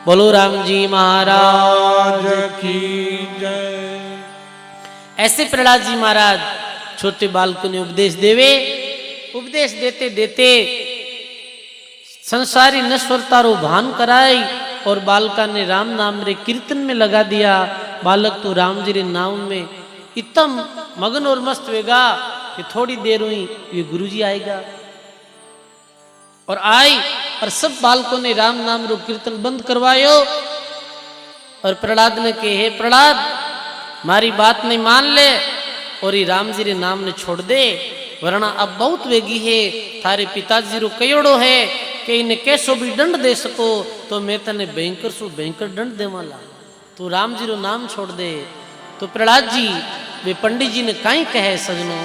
बोलो राम जी महाराज की जय। ऐसे प्रहलाद जी महाराज छोटे बालकों ने उपदेश देवे। उपदेश देते देते संसारी नश्वरता रो भान कराई और बालका ने राम नाम रे कीर्तन में लगा दिया। बालक तो राम जी रे नाम में इतना मगन और मस्त होगा कि थोड़ी देर हुई ये गुरुजी आएगा। और आई और सब बालकों ने राम नाम रो कीर्तन बंद करवायो। और प्रहलाद ने कहे, हे प्रहलाद, मारी बात नहीं मान ले और ये राम जी रे नाम ने छोड़ दे, वरना अब बहुत वेगी है। थारे पिताजी रो कयोड़ो है कि इन्हें कैसो भी दंड दे सको, तो मैं तने भयंकर सु भयंकर दंड देवाला, तू राम जी रो नाम छोड़ दे। तो प्रहलाद जी वे पंडित जी ने काई कहे सजनों,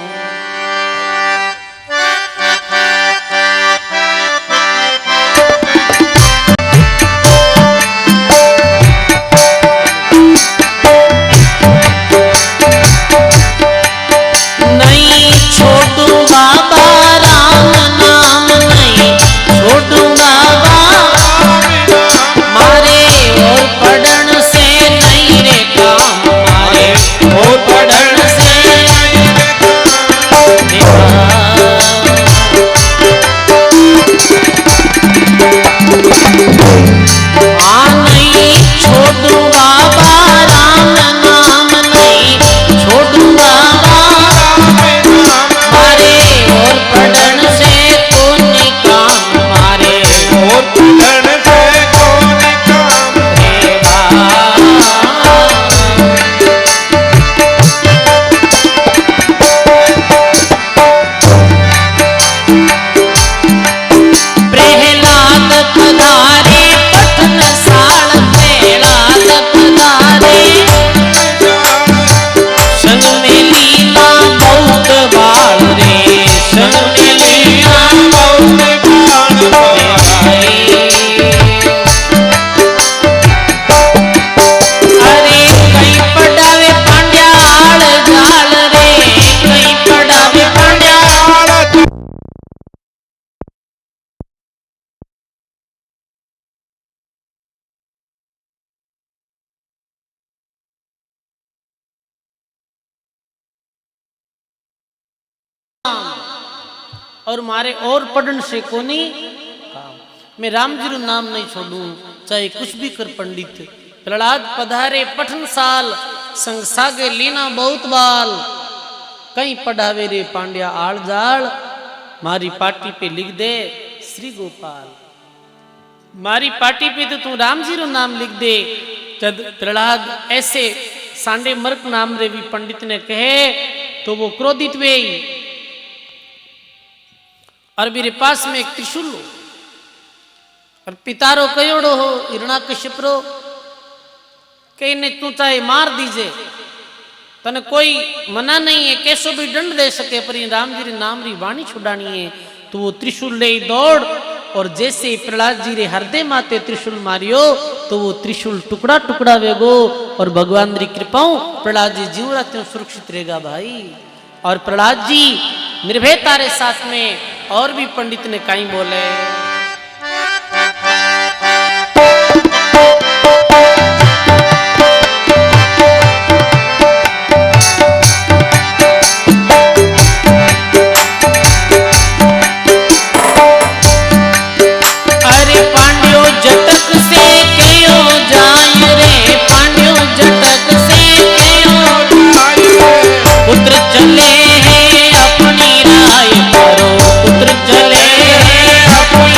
और मारे और पढ़न से कोनी काम, मैं राम जी रो नाम नहीं छोड़ू, चाहे कुछ भी कर पंडित। प्रहलाद पधारे पठन साल, संग सागे लीना बहुत बाल, कहीं पढ़ावे रे पांड्या आड़ जाड़, मारी पाटी पे लिख दे श्री गोपाल। मारी पाटी पे तो तू राम जी रो नाम लिख दे। जब प्रहलाद ऐसे सांडे मर्क नाम रे भी पंडित ने कहे तो वो क्रोधित वे, और मेरे पास में एक त्रिशूल हो और पितारो कयोड़ो हो हिरणाकश्यप रो, कहीं ने तू चाहे मार दीजे, तने कोई मना नहीं है, कैसो भी दंड दे सके, पर राम जी रे नाम री वाणी छुड़ानी है। तो वो त्रिशूल ले दौड़, और जैसे प्रहलाद जी रे हृदय माते त्रिशूल मारियो तो वो त्रिशूल टुकड़ा टुकड़ा वेगो, और भगवान री कृपाओं प्रहलाद जी जीव रहते सुरक्षित रहेगा भाई। और प्रहलाद जी निर्भयता रे साथ में, और भी पंडित ने कहीं बोले, अरे पांड्यो जटक से कयो जाय रे, पांड्यो जटक से कयो जाय रे, पुत्र चले हैं अपनी राय करो, पुत्र चले हैं अपनी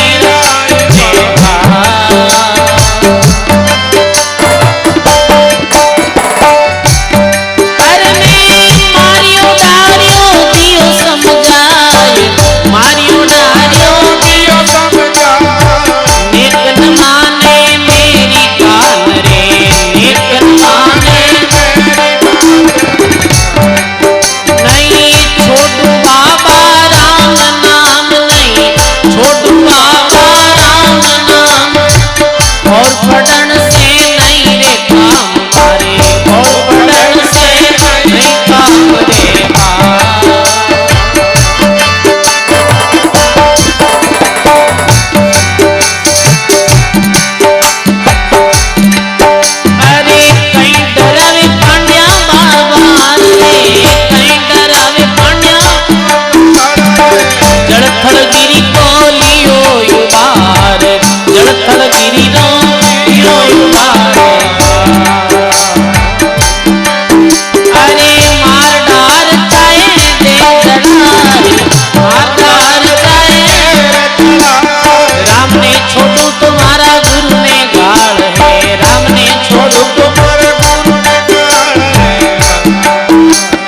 दुख मारे गुरु ने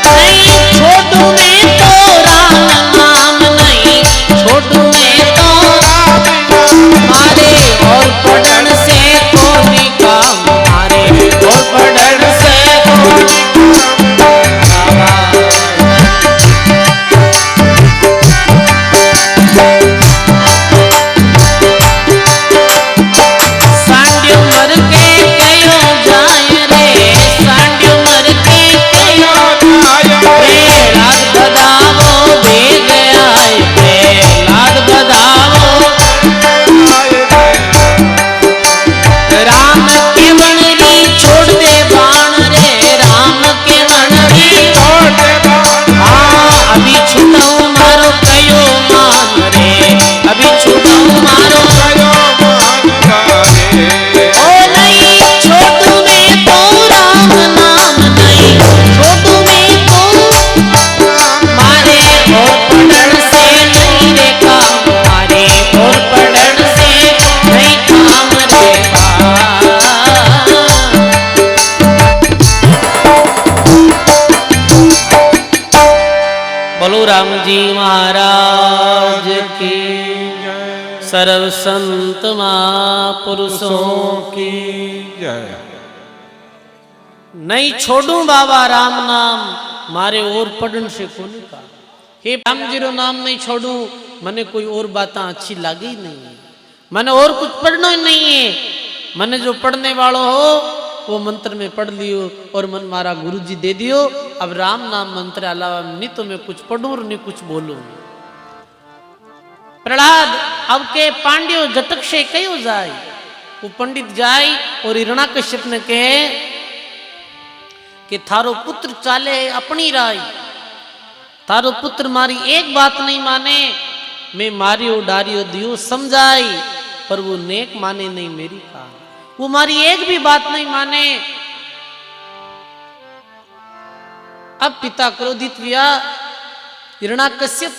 काढ़े नहीं छोड़ू मैं तो राम नाम नहीं छोड़ू मैं तो मारे और पढ़न से कोई काम मारे और पढ़न से कोई सांडियो मर के कयो जाए रे सांडियो मर के कयो लाद बदावो दे गया है लाद बदावो राम के बनरी छोड़ दे बाण रे राम के बनरी छोड़ दे हाँ अभी छुटाऊ मारो कयो मान रे अभी छुटाऊ मारो ओ नहीं छोटू में तो राम नाम नहीं छोटू में तो मारे और पढ़न से नहीं रे काम मारे और पढ़न से नहीं काम रे बोलो राम जी महाराज की सर्व संत महापुरुषों की जय नहीं छोड़ू बाबा राम नाम मारे और पढ़न से कोने का हे राम जी रो नाम नहीं छोड़ू मने कोई और बातें अच्छी लागी नहीं मने और कुछ पढ़ना ही नहीं है मने जो पढ़ने वालों हो वो मंत्र में पढ़ लियो और मन मारा गुरु जी दे दियो अब राम नाम मंत्र अलावा नहीं तो मैं कुछ पढ़ूं और नहीं कुछ बोलूं प्रहलाद अब के पांड्यो जटक से कयो जाए वो पंडित जाए और हिरण्याकश्यप ने कहे कि थारो पुत्र चाले अपनी राय थारो पुत्र मारी एक बात नहीं माने मैं मारियो डारियो दियो समझाई पर वो नेक माने नहीं मेरी कहा वो मारी एक भी बात नहीं माने अब पिता क्रोधित हुआ हिरण्याकश्यप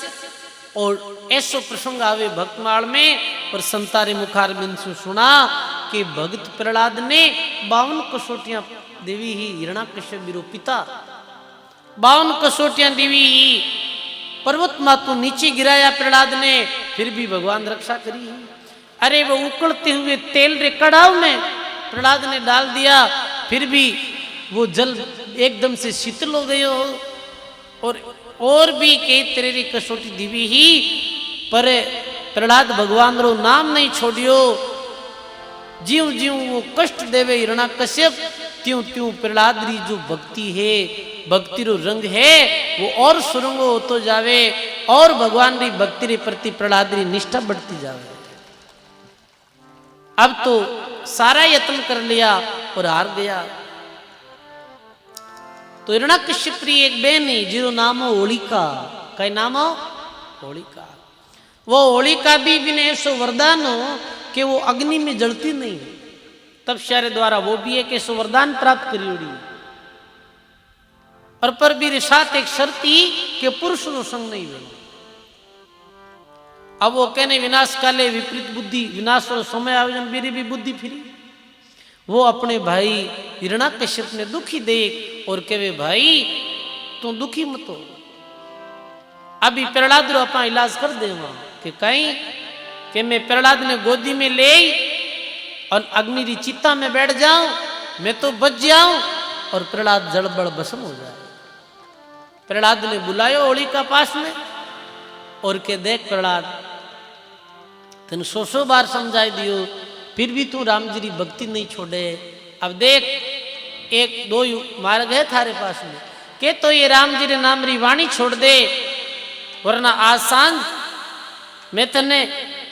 और ऐसो प्रसंग आवे भक्तमाल में और संतारे मुखार बिंद से सुना कि भक्त प्रहलाद ने 52 कसोटियां देवी ही हिरण्याकश्यप बिरो पिता 52 कसोटियां देवी ही पर्वत मातु नीचे गिराया प्रहलाद ने फिर भी भगवान रक्षा करी अरे वो उकड़ते हुए तेल रे कड़ाव में प्रहलाद ने डाल दिया फिर भी वो जल एकदम से शीतल हो गयो और भी कई तरह की कसोटी दीवी ही पर प्रहलाद भगवान रो नाम नहीं छोड़ियो जीव जीव वो कष्ट देवे हिरण्याकश्यप त्यों त्यों प्रहलाद री जो भक्ति है भक्ति रो रंग है वो और सुरंगो होतो जावे और भगवान री भक्ति रे प्रति प्रहलाद री निष्ठा बढ़ती जावे अब तो सारा यत्न कर लिया और हार गया तो हिरण्याकश्यप री एक बहन है जिरो नाम हो होलिका कई नाम हो होलिका वो होलिका भी ने ऐसो वरदान हो कि वो अग्नि में जलती नहीं तब शारे द्वारा वो भी एक ऐसो वरदान प्राप्त करी उड़ी और पर भी साथ एक शर्ती के पुरुष नो संग नहीं बनो अब वो कहने विनाश काले विपरीत बुद्धि विनाश और समय आयोजन मेरी भी बुद्धि फिरी वो अपने भाई हिरण्याकश्यप ने दुखी देख और कहे भाई तू दुखी मत हो अभी प्रहलाद रो अपना इलाज कर देवा कि कहीं कि मैं प्रहलाद ने गोदी में ले और अग्नि री चिता में बैठ जाऊं मैं तो बच जाऊं और प्रहलाद जड़बड़ भस्म हो जाए प्रहलाद ने बुलायो होलिका पास में और के देख प्रहलाद तेन 100 बार समझाई दियो फिर भी तू राम जी की भक्ति नहीं छोड़े अब देख एक दो मार्ग है थारे पास में के तो ये राम जी रे नाम री वाणी छोड़ दे वरना आज सांझ मैं तने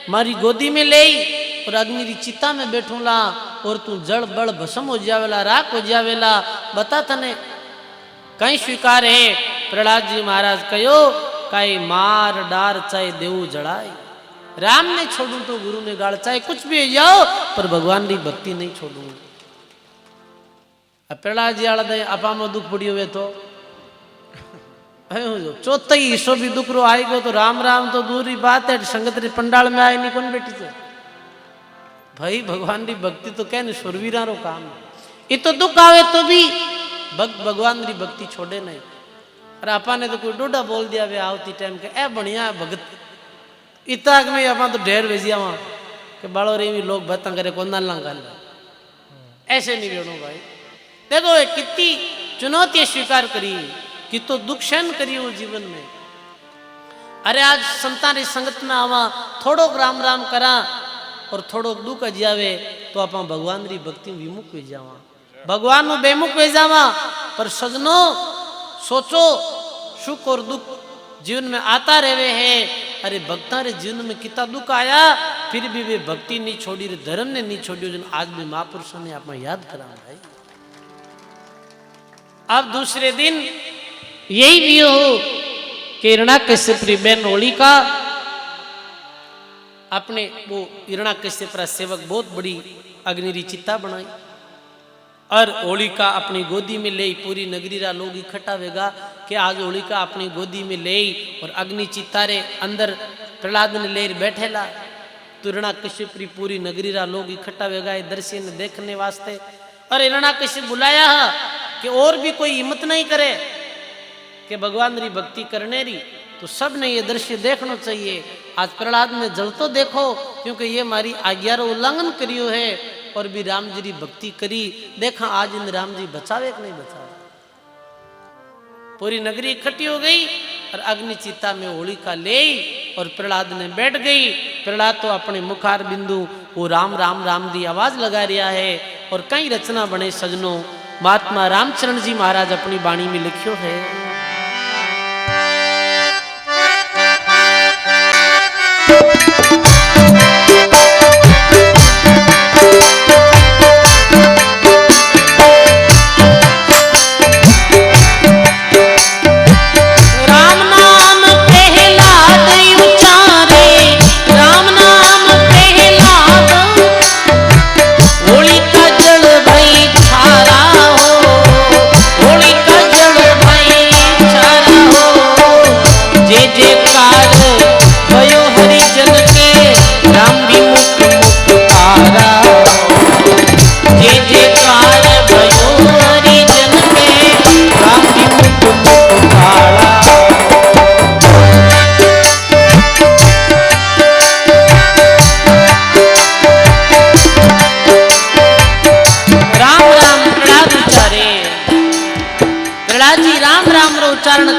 मारी गोदी में ले और अग्नि री चिता में बैठूला और तू जड़ बड़ भस्म हो जावेला राख हो जावेला बता तने कहीं स्वीकार है प्रहलाद जी महाराज कहो कई मार डार चाहे देव जड़ाए राम ने छोड़ू तो गुरु ने गाड़ चाहे कुछ भी हो जाओ पर भगवान की भक्ति नहीं छोड़ू प्रहलाद जी आला आपा में दुख पड़ी हुए तो चौथा ही हिस्सों भी दुख रो आएगो तो राम राम तो दूर ही बात है संगत रे पंडाल में आए नहीं कौन बेटी से भाई भगवान की भक्ति तो कहने सुरवीरा रो काम ये तो दुख आवे तो भी भक्त भगवान री भक्ति छोड़े नहीं। अरे आपा ने तो कोई डोडा बोल दिया वे आवती टाइम के ए बढ़िया भगत इतना में आपा तो ढेर भेजिया वहां कि बालो रे भी लोग भक्ता करे को ना गाल ऐसे नहीं बेड़ो भाई। देखो ये कितनी चुनौती स्वीकार करी, कि तो दुख सहन करी वो जीवन में। अरे आज संतान री संगत में आवा थोड़ो राम राम करा और थोड़ो दुख अजावे तो आप भगवान री भक्ति विमुख हो जावा, भगवान में बेमुख हो जावा। पर सजनो सोचो सुख और दुख जीवन में आता रहे है। अरे भक्ता रे जीवन में कितना दुख आया फिर भी वे भक्ति नहीं छोड़ी, रे धर्म ने नहीं छोड़ियो, जिन आज भी महापुरुषों ने आप याद करा भाई। अब दूसरे दिन यही भी हो कि हिरण्याकश्यप री बहन होलिका अपने वो हिरण्याकश्यप रा सेवक बहुत बड़ी अग्नि री चिता बनाई और होलिका अपनी गोदी में ले, पूरी नगरी रा लोग इकट्ठा होगा कि आज होलिका अपनी गोदी में ले और अग्नि चिता रे अंदर प्रहलाद ने ले बैठेला। तो हिरण्याकश्यप री पूरी नगरी रा लोग इकट्ठा होगा दृश्य ने देखने वास्ते। और हिरण्याकश्यप बुलाया कि और भी कोई हिम्मत नहीं करे कि भगवान री भक्ति करने री, तो सब ने ये दृश्य देखना चाहिए। आज प्रहलाद ने जल तो देखो क्योंकि ये हमारी आज्ञा रो उल्लंघन करियो है और भी राम जी री भक्ति करी, देखा आज इन राम जी बचावे कि नहीं बचावे। पूरी नगरी इकट्ठी हो गई और अग्नि चिता में होलिका ले और प्रहलाद ने बैठ गई। प्रहलाद तो अपने मुखार बिंदु वो राम राम राम दी आवाज लगा रहा है और कई रचना बने सजनों। महात्मा रामचरण जी महाराज अपनी वाणी में लिखियो है,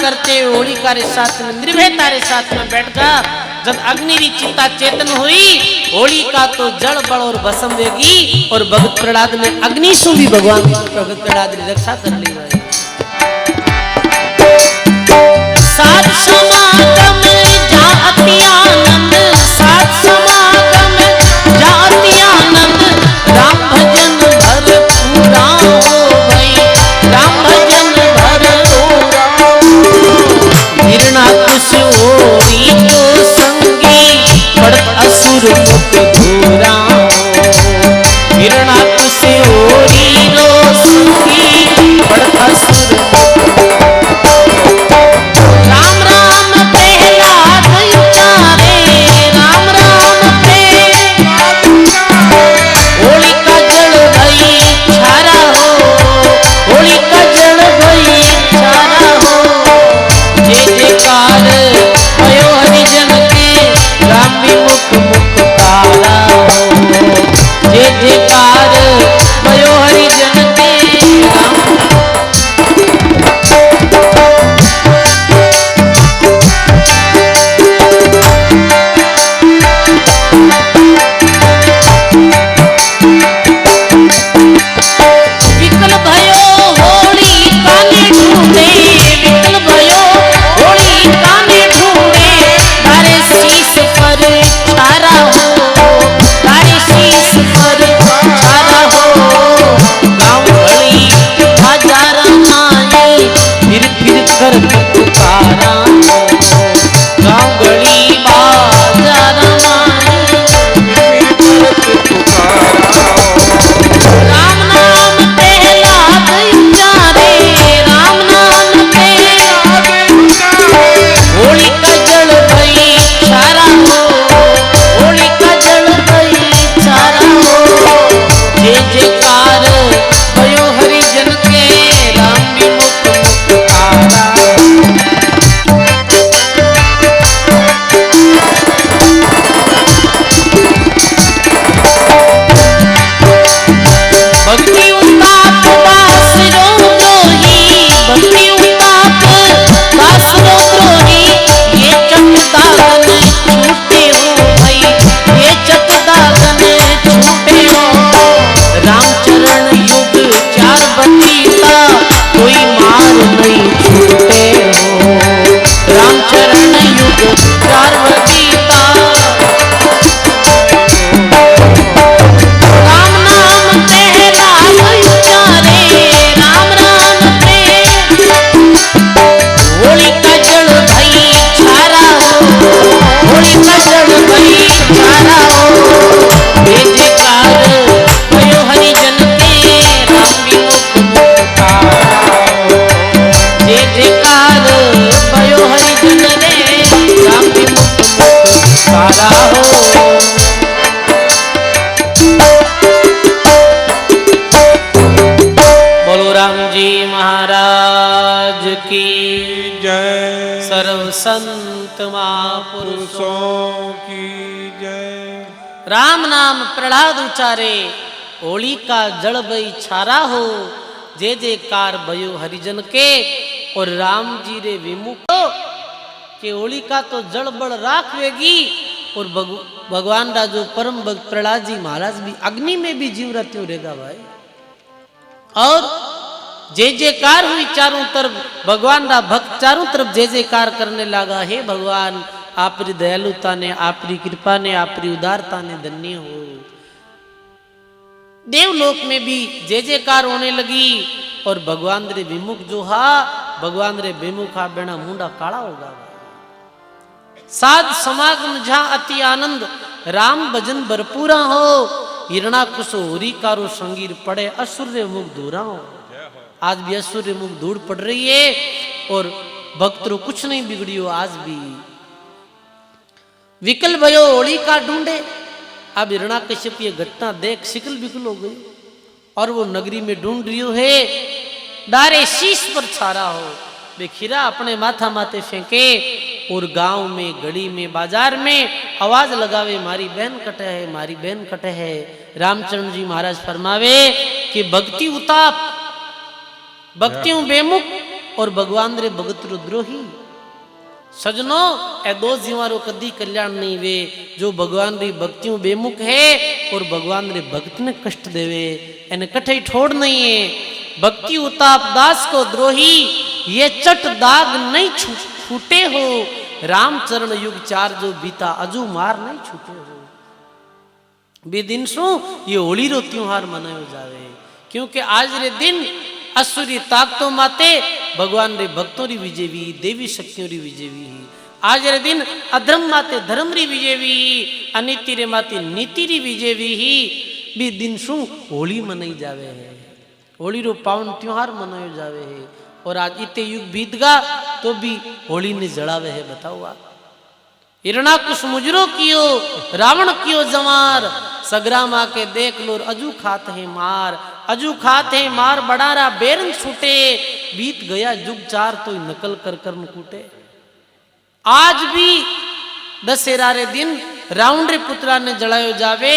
करते होलिका रे साथ में निर्भयता रे साथ में बैठगा। जब अग्नि री चिता चेतन हुई होलिका तो जड़ बड़ और भस्म वेगी और भगत प्रहलाद ने अग्नि सु भी भगवान भगत प्रहलाद री रक्षा कर ली। सात समागम जाति आनंद, सात समागम जाति आनंद, राम भजन भरपूरा हो भाई, राम भजन भरपूरा। हिरण्याकश्यप होरी तो संगी पड़त असुर मुख धूरा, हिरण्याकश्यप होरी तो संगी पड़त असुर राम राम चार बगीता राम नाम पहला उचारे राम राम प्रेम होली का जल भई छारा हो होली का जल भई छारा हो जय जयकार भयो हरिजन के राम विमुख मुक्ता जय जयकार भयो हरिजन रे राम विमुख मुक्तारा हो बोलो राम जी महाराज की जय सर्व संत महापुरुषों पुरुषों की जय राम नाम प्रहलाद उचारे होली का जड़ बई छारा हो जय जयकार भयो हरिजन के और राम जी रे विमुख के होली का तो जड़ बड़ राखवेगी और भगवान रा जो परम भक्त प्रहलाद जी महाराज भी अग्नि में भी जीव रहते रहेगा भाई और जय जयकार हुई चारों तरफ भगवान रा भक्त चारों तरफ जय जयकार करने लगा हे भगवान आपरी दयालुता ने आपरी कृपा ने आपरी उदारता ने धन्य हो देवलोक में भी जय जयकार होने लगी और भगवान रे विमुख जो हा भगवान रे विमुख हा बेना मुंडा काला होगा साध समागम जहां अति आनंद राम भजन भरपूरा हो हिरणाकुश होरी कारो संगीर पड़े असुर रे मुख दूरा हो आज भी असुर रे मुख धूड़ पड़ रही है और भक्तों कुछ नहीं बिगड़ियो आज भी विकल भयो होली का ढूंढे अब हिरणाकश्यप ये घटना देख शिकल बिकल हो गई और वो नगरी में ढूंढ रही है डारे शीश पर छारा हो बेखीरा अपने माथा माथे फेंके और गांव में गली में बाजार में आवाज लगावे मारी बहन कटे है मारी बहन कटे है रामचंद्र जी महाराज फरमावे कि भक्ति उताप भक्तियों बेमुख और भगवान रे भगत द्रोही सजनों ए दो जीवारो कदी कल्याण नहीं वे जो भगवान री भक्तियों बेमुख है और भगवान रे भक्त ने कष्ट देवे एने कठई ठोड़ नहीं है भक्ति उताप दास को द्रोही ये चट दाग नहीं छूटे हो रामचरण युग चार जो बीता अजू मार नहीं छूटे हो बे दिन सो ये होली रो त्योहार मनायो जावे क्योंकि आज रे दिन असुरी ताकतों माते भगवान रे भक्तों री विजयवी देवी शक्तियों री विजयवी आज रे दिन अधर्म माते धर्म री विजयवी अनीति रे माते नीति री विजयवी ही भी दिन शू होली मनाई जावे है होली रो पावन त्योहार मनायो जावे है और आज इतने युग बीत गा तो भी होली ने जड़ावे है बताओ आप हिरणाकुश मुजरो कियो रावण कियो जमार सग्राम आके देख लो अजू खात है मार अजू खात है मार बड़ारा बेरन छूटे बीत गया जुग चार तो नकल कर कर कूटे आज भी दशहरा रे दिन रावण रे पुत्रा ने जलायो जावे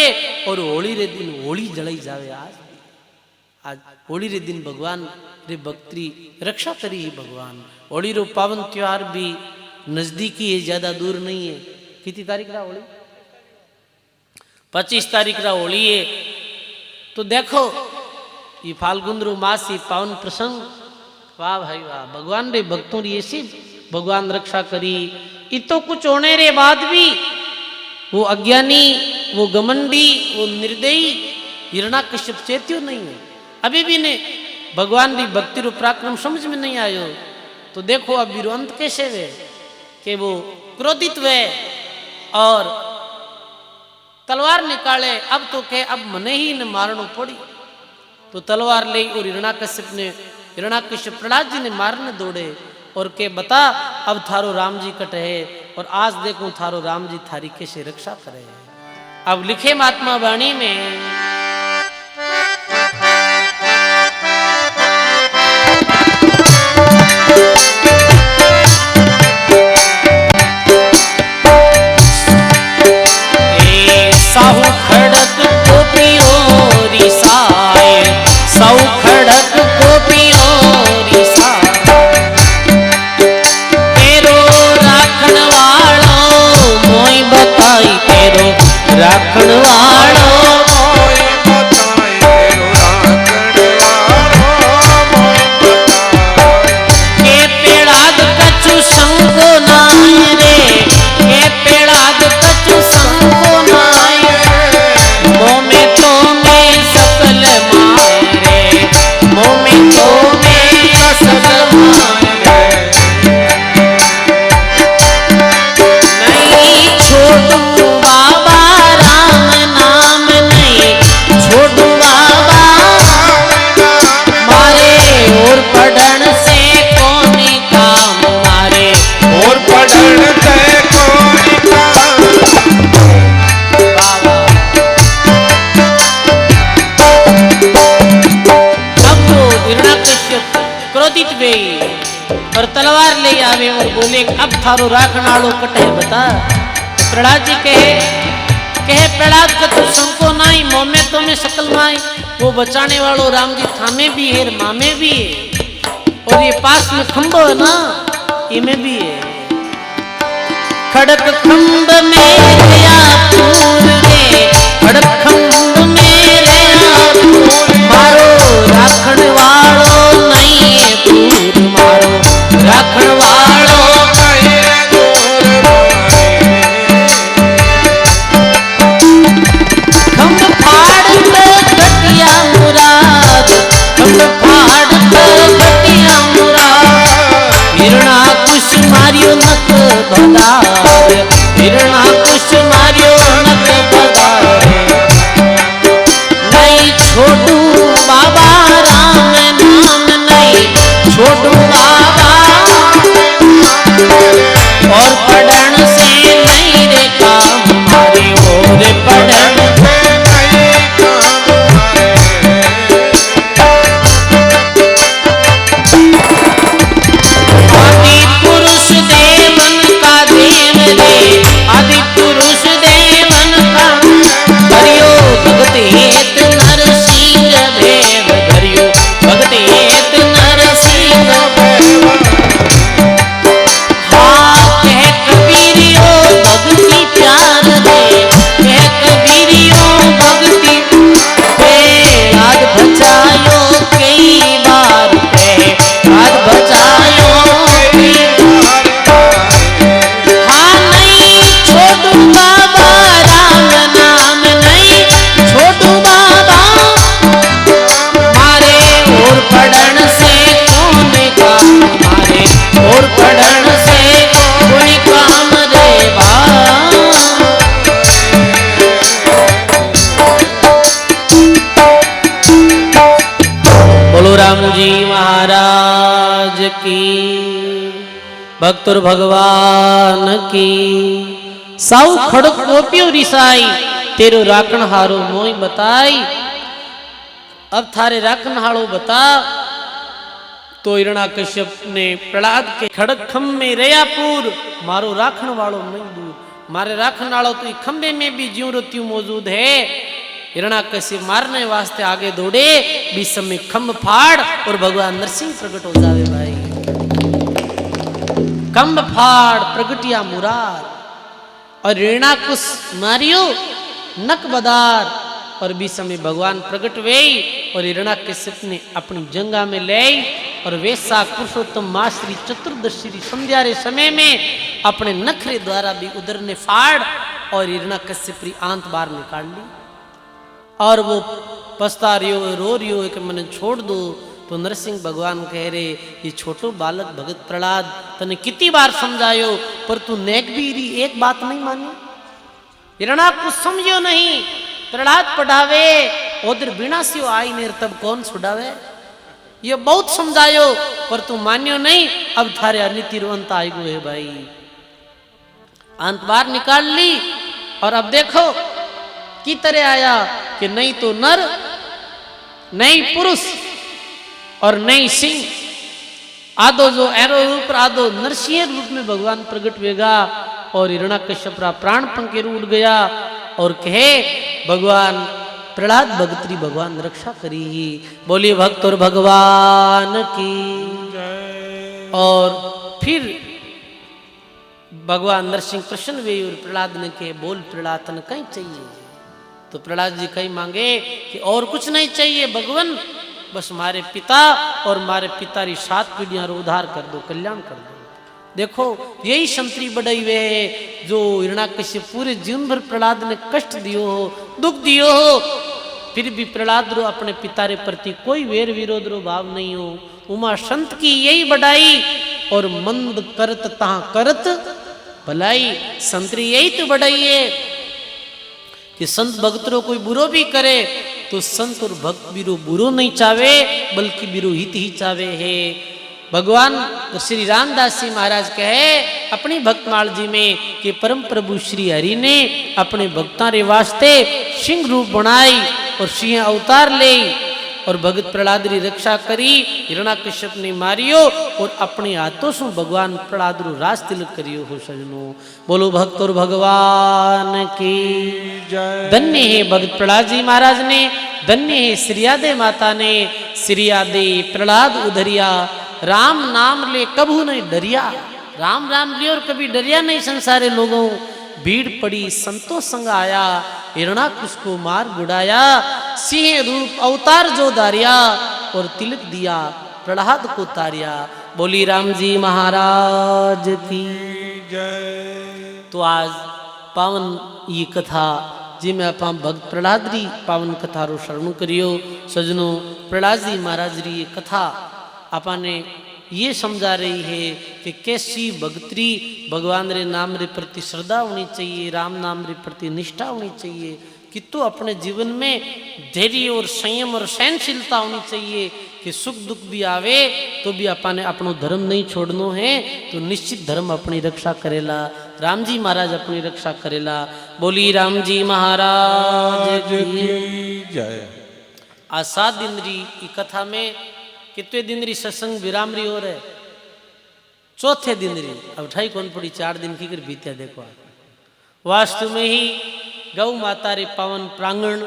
और होली रे दिन होली जलाई जावे आज होली रे दिन भगवान रे भक्ति रक्षा करी भगवान होली रो पावन त्योहार भी नजदीकी है ज्यादा दूर नहीं है कितनी तारीख रहा होली 25 तारीख रहा होली है तो देखो ये फाल्गुन रो मास ये पावन प्रसंग वाह भाई वाह भगवान रे भक्तों री ऐसी भगवान रक्षा करी ये तो कुछ होने रे बाद भी वो अज्ञानी वो घमंडी वो निर्दयी हिरणाकश्यप चेत्यो नहीं है अभी भी ने भगवान री भक्ति रो पराक्रम समझ में नहीं आयो तो देखो अब वीरो अंत कैसे वे कि वो क्रोधित वे और तलवार निकाले अब तो कहे अब मने ही न मारनो पड़ी तो तलवार ले और हिरणाकश्यप प्रहलाद जी ने मारने दौड़े और के बता अब थारो राम जी कटे है और आज देखो थारो राम जी थारी कैसे रक्षा करे अब लिखे महात्मा वाणी में साहू खड़क गोपियों रिसाए साहू खड़क गोपियों रिसाए तेरो राखण वालो मोई बताई तेरो राखण वालो क्रोधित वे और तलवार ले आवे और बोले अब थारो राखण आलो कटे बता। तो प्रहलाद जी कहे प्रहलाद का तो संको नाई मोमे तो में सकल माई, वो बचाने वालों राम जी थामे भी है मामे भी है, और ये पास में खंभ है ना इमे भी है। खड़क खंभ मेरे आतूर रे, खड़क खंभ मेरे आतूर, मारो राखण वालो नहीं दूर, मारो राखण वालो खंभ फाड़ घटिया मुराद, खंभ फाड़ घटिया मुराद, हिरणा कुश मारियो नक बदार, हिरणा कुश मारियो नक बदार, नहीं छोटू बाबा राम नाम नहीं छोटू बाबा, और पढ़न से नहीं रे काम मारे, और पढ़न आदि पुरुष देवन का देव रे, आदि पुरुष देवन का धरियो भगत हेत नरसिंह भेव, धरियो भगत हेत नरसिंह भेव। हाँ कह कबीरियो भक्ति प्यार दे, कह कबीरियो भक्ति आज बचायो कई बार, आज बचायो हाँ नहीं छोटू बाबा राम नाम नहीं छोटू बाबा, मारे और पढ़न से कौन काम मारे, और पढ़न से कोई काम रे बा। बोलो राम जी महाराज की, भक्तुर भगवान की। साउ खड़क गोपियो रिसाई, तेरो राखण हारो मोई बताई, अब थारे राखण हारो बता। तो हिरण्याकश्यप ने प्रहलाद के खड़क खंभ में रयापुर, मारो राखण वालो नहीं दूर, मारे राखण वालो तो खंभे में भी ज्यों रत्यूं मौजूद है। हिरण्याकश्यप मारने वास्ते आगे दौड़े, बीच समय खंभ फाड़ और भगवान नरसिंह प्रकट हो जावे भाई। खंभ फाड़ प्रगटिया मुरार, और हिरण्याकुश मारियो नक बदार, और बीच समय भगवान प्रकट वे और हिरण्याकश्यप ने अपनी जंगा में ले, और वैशाख पुरुषोत्तम मास श्री चतुर्दशी संध्या रे समय में अपने नखरे द्वारा भी उदर ने फाड़ और हिरण्याकश्यप की आंत बाहर निकाल ली। और वो पछता रियो रो रियो कि मैंने छोड़ दो। तो नरसिंह भगवान कह रहे ये छोटो बालक भगत प्रहलाद तने कितनी बार समझायो पर तू नेक भी एक बात नहीं मानी। हिरण्याकुश समझियो नहीं, प्रहलाद पढ़ावे उधर बिना सियो आई नेर तब कौन छुड़ावे। ये बहुत समझायो पर तू मान्यो नहीं, अब थारे अनिति अंत आई गो है भाई। अंत बार निकाल ली और अब देखो की तरह आया कि नहीं तो नर नहीं पुरुष और नहीं सिंह, आधो जो एरो रूप आधो नरसिंह रूप में भगवान प्रकट वेगा। और हिरण्याकश्यप प्राण पंखे उड़ गया और कहे भगवान प्रहलाद भगतरी भगवान रक्षा करी ही। बोलिए भक्त और भगवान की। और फिर भगवान नरसिंह प्रसन्न हुए और प्रहलाद ने कहे बोल प्रहलाद तने कहीं चाहिए। तो प्रहलाद जी कहीं मांगे कि और कुछ नहीं चाहिए भगवान, बस हमारे पिता और हमारे पिता की 7 पीढ़ियां उद्धार कर दो, कल्याण कर दो। देखो यही संतरी बढ़ाई हुए है जो हिरण्याकश्यप पूरे जीवन भर प्रहलाद ने कष्ट दियो हो, दुख दियो हो, फिर भी प्रहलाद रो अपने पिता रे प्रति कोई वेर विरोध रो भाव नहीं हो। उमा संत की यही बढ़ाई और मंद करत तहाँ करत भलाई। संतरी यही तो बढ़ाई है कि संत भक्त रो कोई बुरो भी करे तो संत और भक्त बिरो बुरो नहीं चावे बल्कि बिरो हित ही चावे है। भगवान श्री रामदास जी महाराज कहे अपनी भक्तमाल जी में कि परम प्रभु श्री हरि ने अपने भक्तां रे वास्ते सिंह रूप बनाई और सिंह अवतार ले और भगत प्रहलाद री रक्षा करी। हिरण्याकश्यप ने मारियो और अपने हाथों से भगवान प्रहलाद रो राज तिलक करियो हो सजनो। बोलो भक्त और भगवान की जय। धन्य है भगत प्रहलाद जी महाराज ने, धन्य है श्रीयादे माता ने। श्रीयादे प्रहलाद उधरिया, राम नाम ले कभू नहीं डरिया। राम राम लियो और कभी डरिया नहीं संसारे लोगों। भीड़ पड़ी संतों संग आया, हिरण्याकश को मार गुड़ाया। सिंह रूप अवतार जो धारिया और तिलक दिया प्रहलाद को तारिया। बोली राम जी महाराज की जय। तो आज पावन ये कथा जिमें आप भक्त प्रहलाद री पावन कथा रो श्रवण करियो सजनो। प्रहलाद जी महाराज री ये कथा आपने ये समझा रही है कि कैसी भक्ति भगवान रे नाम रे प्रति श्रद्धा होनी चाहिए, राम नाम रे प्रति निष्ठा होनी चाहिए। कि तो अपने जीवन में धैर्य और संयम और सहनशीलता होनी चाहिए कि सुख दुख भी आवे तो भी अपने अपनो धर्म नहीं छोड़नो है, तो निश्चित धर्म अपनी रक्षा करेला। राम जी महाराज अपनी रक्षा करेला। बोली राम जी महाराज की जय। आज 7 दिन री ई कथा में कितने दिन री सत्संग विराम री हो रहे, चौथे दिन री अब ठाई कौन पड़ी 4 दिन की कर बीत्या। देखो वास्तु में ही गौ माता रे पावन प्रांगण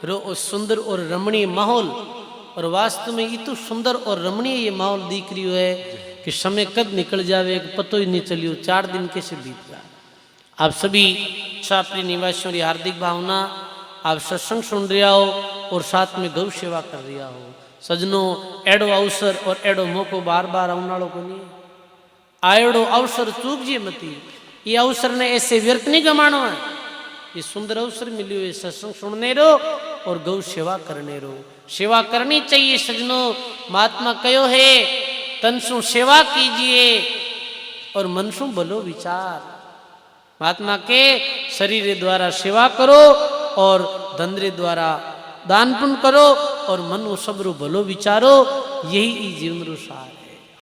रो सुंदर और रमणीय माहौल, और वास्तव में इतना सुंदर और रमणीय ये माहौल दिख रही है कि समय कब निकल जावे पतो ही नहीं चलियो। 4 दिन कैसे बीत जाए। आप सभी छापरी निवासियों की हार्दिक भावना, आप सत्संग सुन रहा हो और साथ में गौ सेवा कर रहा हो सजनों। एडो अवसर और एडो मौको बार बार आने वालों को नहीं, आयोडो अवसर चूक जी मती। ये अवसर ने ऐसे व्यर्थ नहीं गमानो है। ये सुंदर अवसर मिलियो है सत्संग सुनने रो और गौ सेवा करने रो। सेवा करनी चाहिए सजनों। महात्मा कहो है तनसु सेवा कीजिए और मनसु भलो विचार। महात्मा के शरीर द्वारा सेवा करो और धंधे द्वारा दान पुण्य करो और मनु सबरो भलो विचारो। यही जीवन रो सार है।